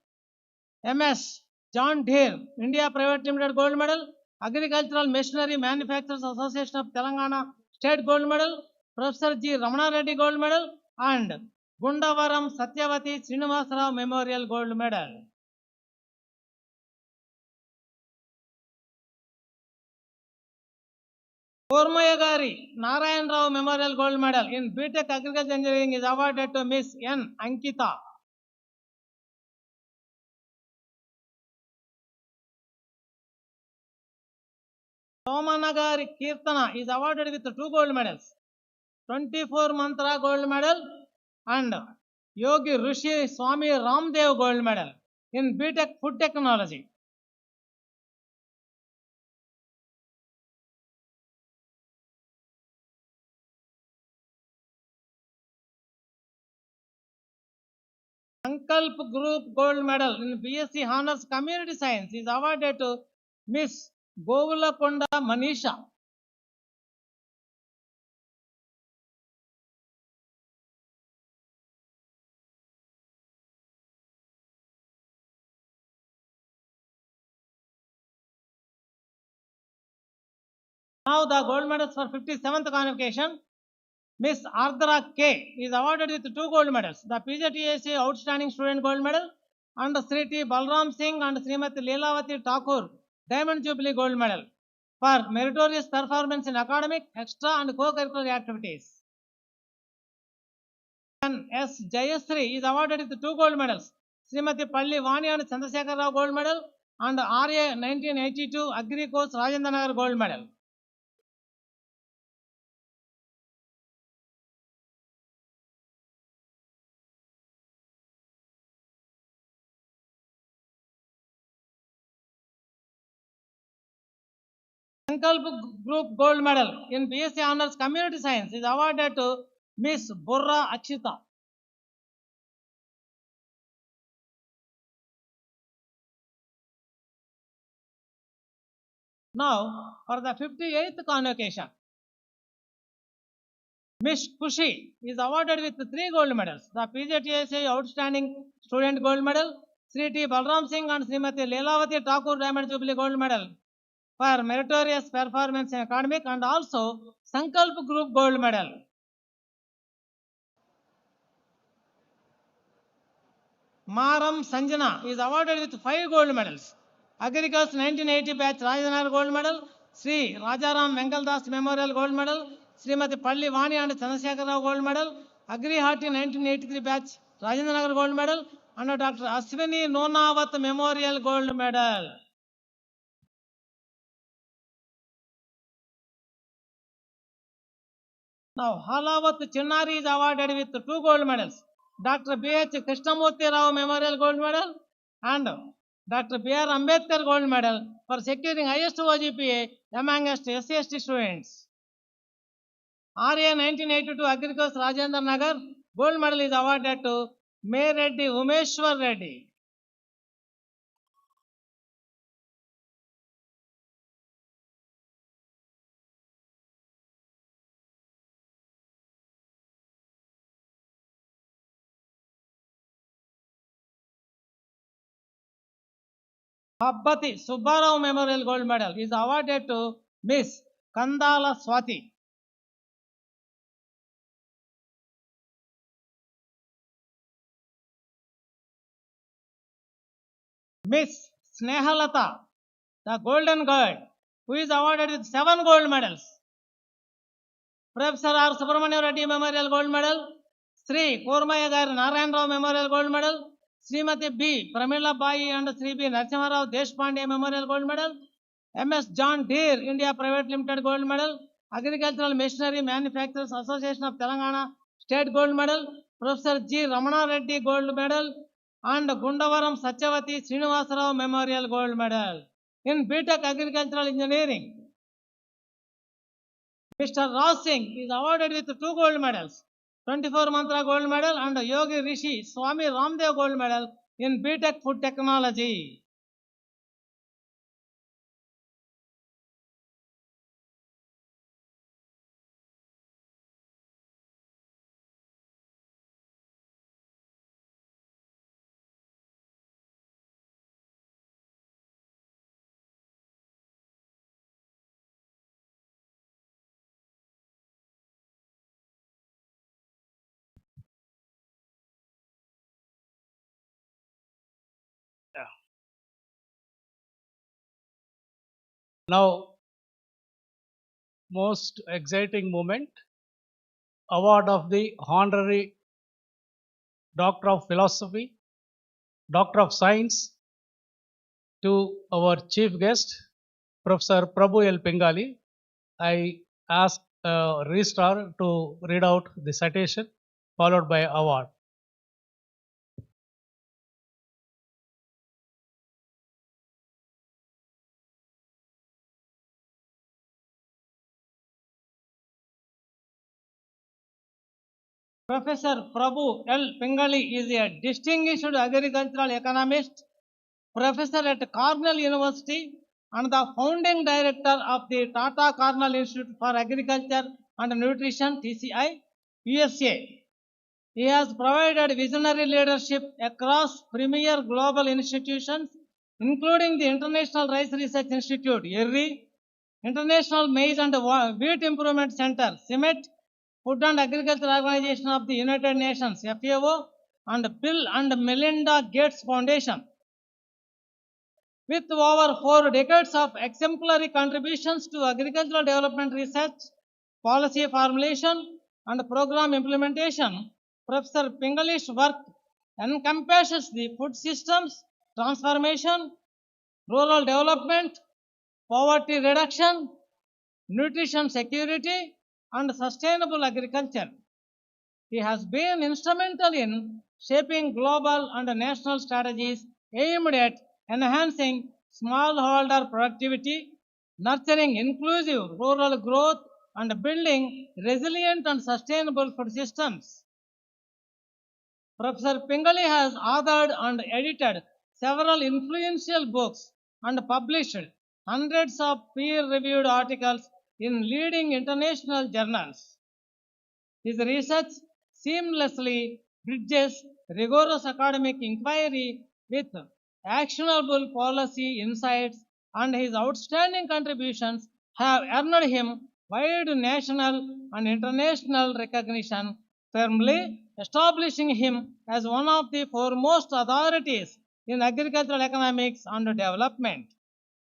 MS. John Deere, India Private Limited Gold Medal, Agricultural Machinery Manufacturers Association of Telangana State Gold Medal, Professor G. Ramana Reddy Gold Medal, and Gundavaram Satyavati Srinivasarao Memorial Gold Medal. Kormayagari Narayan Rao Memorial Gold Medal in BTech Agriculture Engineering is awarded to Miss N. Ankita. Somanagari Kirtana is awarded with 2 gold medals, 24 Mantra Gold Medal and Yogi Rishi Swami Ramdev Gold Medal in BTech Food Technology. Sankalp Group Gold Medal in BSc Honors Community Science is awarded to Miss Govulakonda Manisha. Now the gold medals for 57th convocation. Miss Ardra K is awarded with 2 gold medals. The PJTSA Outstanding Student Gold Medal and Sri T. Balram Singh and Srimati Leelavati Thakur Diamond Jubilee Gold Medal for meritorious performance in academic, extra and co-curricular activities. And S. Jayasri is awarded with 2 gold medals. Srimati Palli Vani and Chandrasekhar Rao Gold Medal and RA 1982 Agri Course Rajendranagar Gold Medal. Sankalp Group Gold Medal in BSc Honors Community Science is awarded to Miss Burra Akshita. Now, for the 58th convocation, Miss Kushi is awarded with 3 gold medals. The PJTSA Outstanding Student Gold Medal, Sri T. Balram Singh and Srimati Leelavati Thakur Diamond Jubilee Gold Medal for meritorious performance in academic and also Sankalp Group Gold Medal. Maram Sanjana is awarded with 5 gold medals. Agriculture 1980 batch Rajanagara Gold Medal, Sri Rajaram Venkaldas Memorial Gold Medal, Srimati Palli Vani and Chandrasekhar Rao Gold Medal, Agri Harti 1983 batch Rajendranagar Gold Medal, and Dr. Aswini Nonavat Memorial Gold Medal. Now, Halavat Chinnari is awarded with 2 gold medals. Dr. B.H. Krishnamurti Rao Memorial Gold Medal and Dr. B.R. Ambedkar Gold Medal for securing highest OGPA amongst SC/ST students. RA 1982 Agriculture Rajendranagar Gold Medal is awarded to May Reddy Umeshwar Reddy. Abbati Subbarao Memorial Gold Medal is awarded to Miss Kandala Swati. Miss Snehalata, the Golden Girl, who is awarded with 7 gold medals. Professor R. Subramaniam Reddy Memorial Gold Medal, Sri Kormayagari Narayan Rao Memorial Gold Medal, Srimati B. Pramila Bai and Sri B. Narasimharao Deshpande Memorial Gold Medal, MS. John Deere India Private Limited Gold Medal, Agricultural Machinery Manufacturers Association of Telangana State Gold Medal, Professor G. Ramana Reddy Gold Medal, and Gundavaram Satyavati Srinivasarao Memorial Gold Medal. In BTech Agricultural Engineering, Mr. Raj Singh is awarded with 2 gold medals, 24 Mantra Gold Medal and Yogi Rishi Swami Ramdev Gold Medal in BTech Food Technology. Yeah. Now, most exciting moment, award of the Honorary Doctor of Philosophy, Doctor of Science to our chief guest, Professor Prabhu L. Pingali. I ask Registrar to read out the citation followed by award. Professor Prabhu L. Pingali is a distinguished agricultural economist, professor at Cornell University, and the founding director of the Tata Cornell Institute for Agriculture and Nutrition (TCI), USA. He has provided visionary leadership across premier global institutions, including the International Rice Research Institute (IRRI), International Maize and Wheat Improvement Center (CIMET), Food and Agriculture Organization of the United Nations (FAO), and Bill and Melinda Gates Foundation. With over 4 decades of exemplary contributions to agricultural development research, policy formulation, and program implementation, Professor Pingali's work encompasses the food systems transformation, rural development, poverty reduction, nutrition security, and sustainable agriculture. He has been instrumental in shaping global and national strategies aimed at enhancing smallholder productivity, nurturing inclusive rural growth, and building resilient and sustainable food systems. Professor Pingali has authored and edited several influential books and published hundreds of peer-reviewed articles in leading international journals. His research seamlessly bridges rigorous academic inquiry with actionable policy insights, and his outstanding contributions have earned him wide national and international recognition, firmly establishing him as one of the foremost authorities in agricultural economics and development.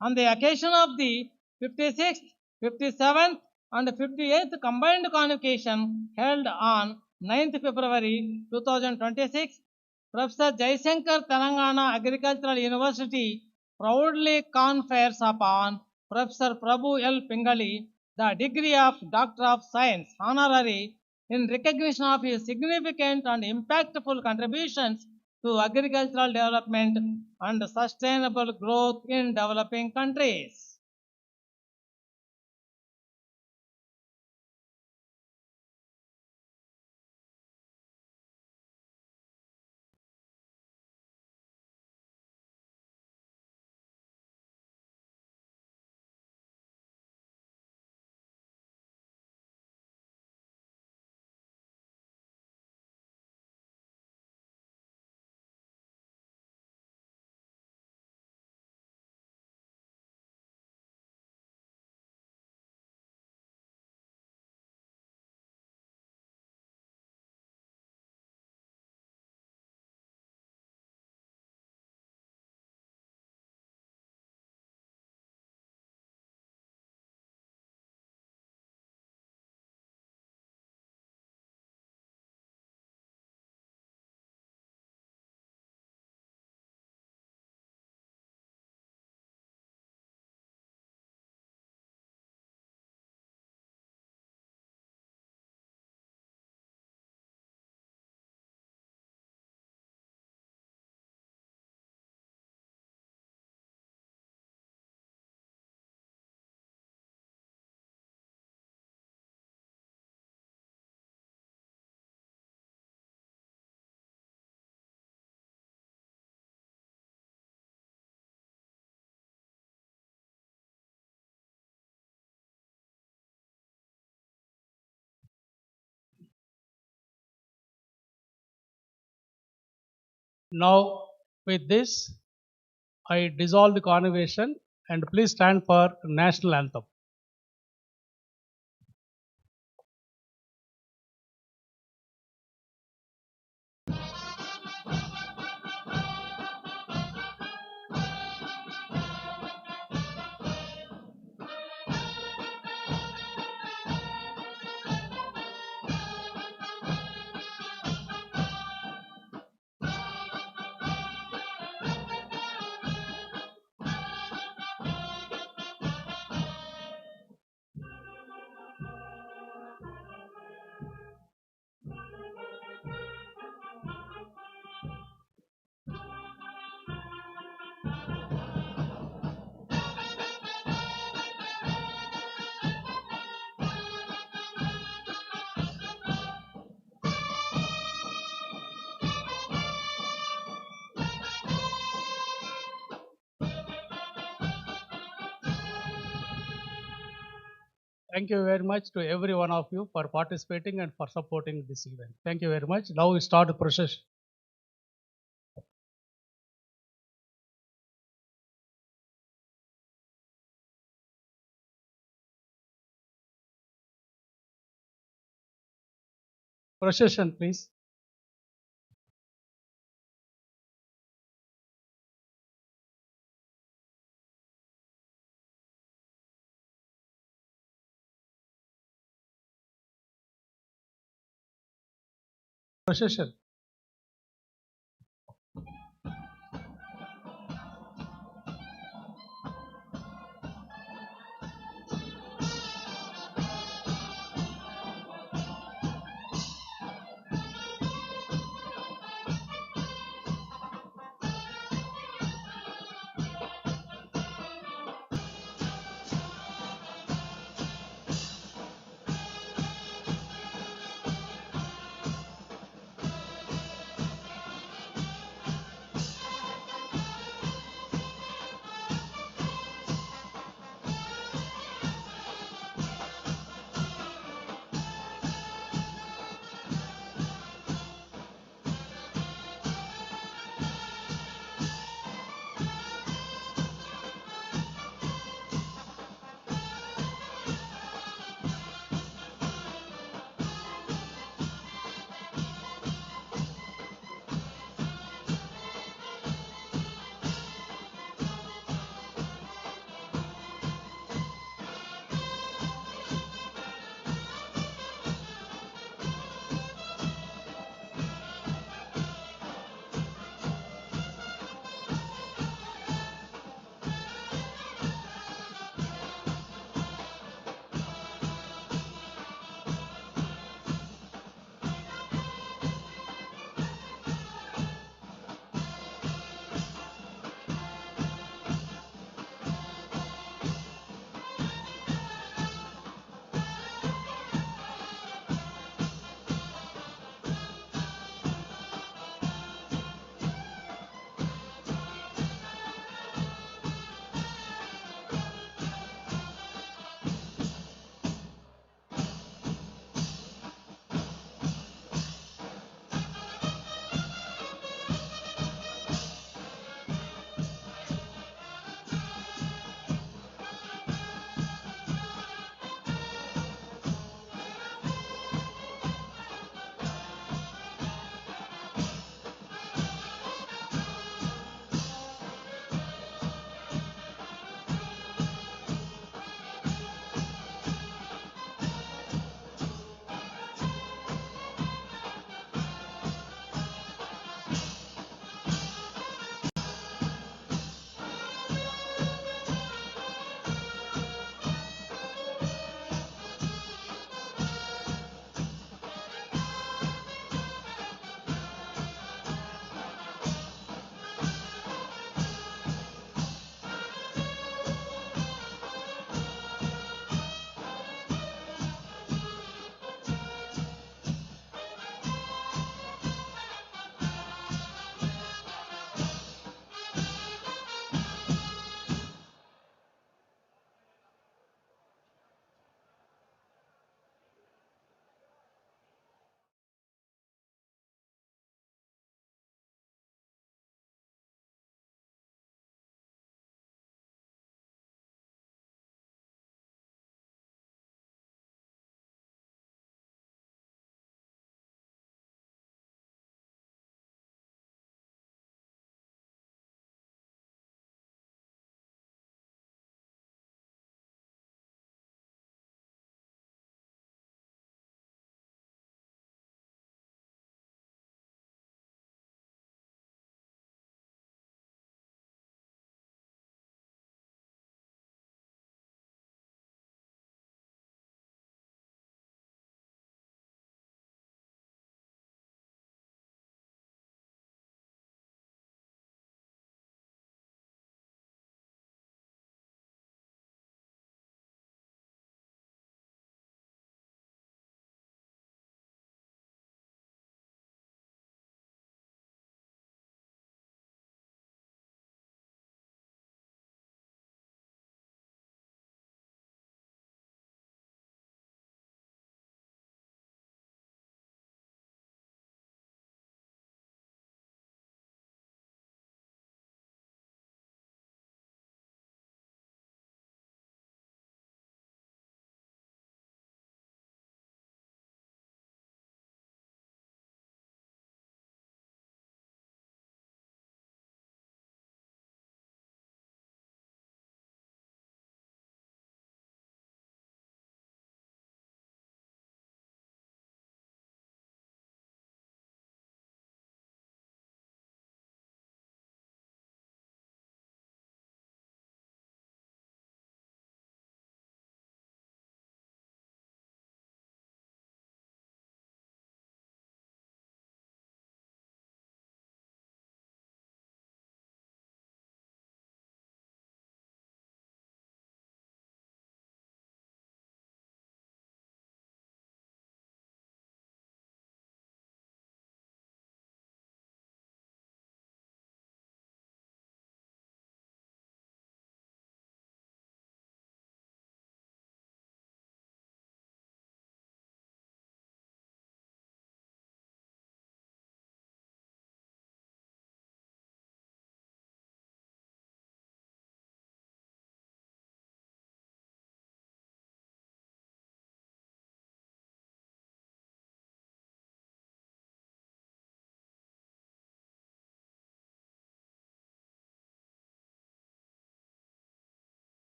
On the occasion of the 56th, 57th, and 58th combined convocation held on 9th February 2026, Professor Jayashankar Telangana Agricultural University proudly confers upon Professor Prabhu L. Pingali the degree of Doctor of Science Honorary in recognition of his significant and impactful contributions to agricultural development and sustainable growth in developing countries. Now, with this, I dissolve the convocation and please stand for national anthem. Thank you very much to every one of you for participating and for supporting this event. Thank you very much. Now we start the procession. Procession, please. Procession.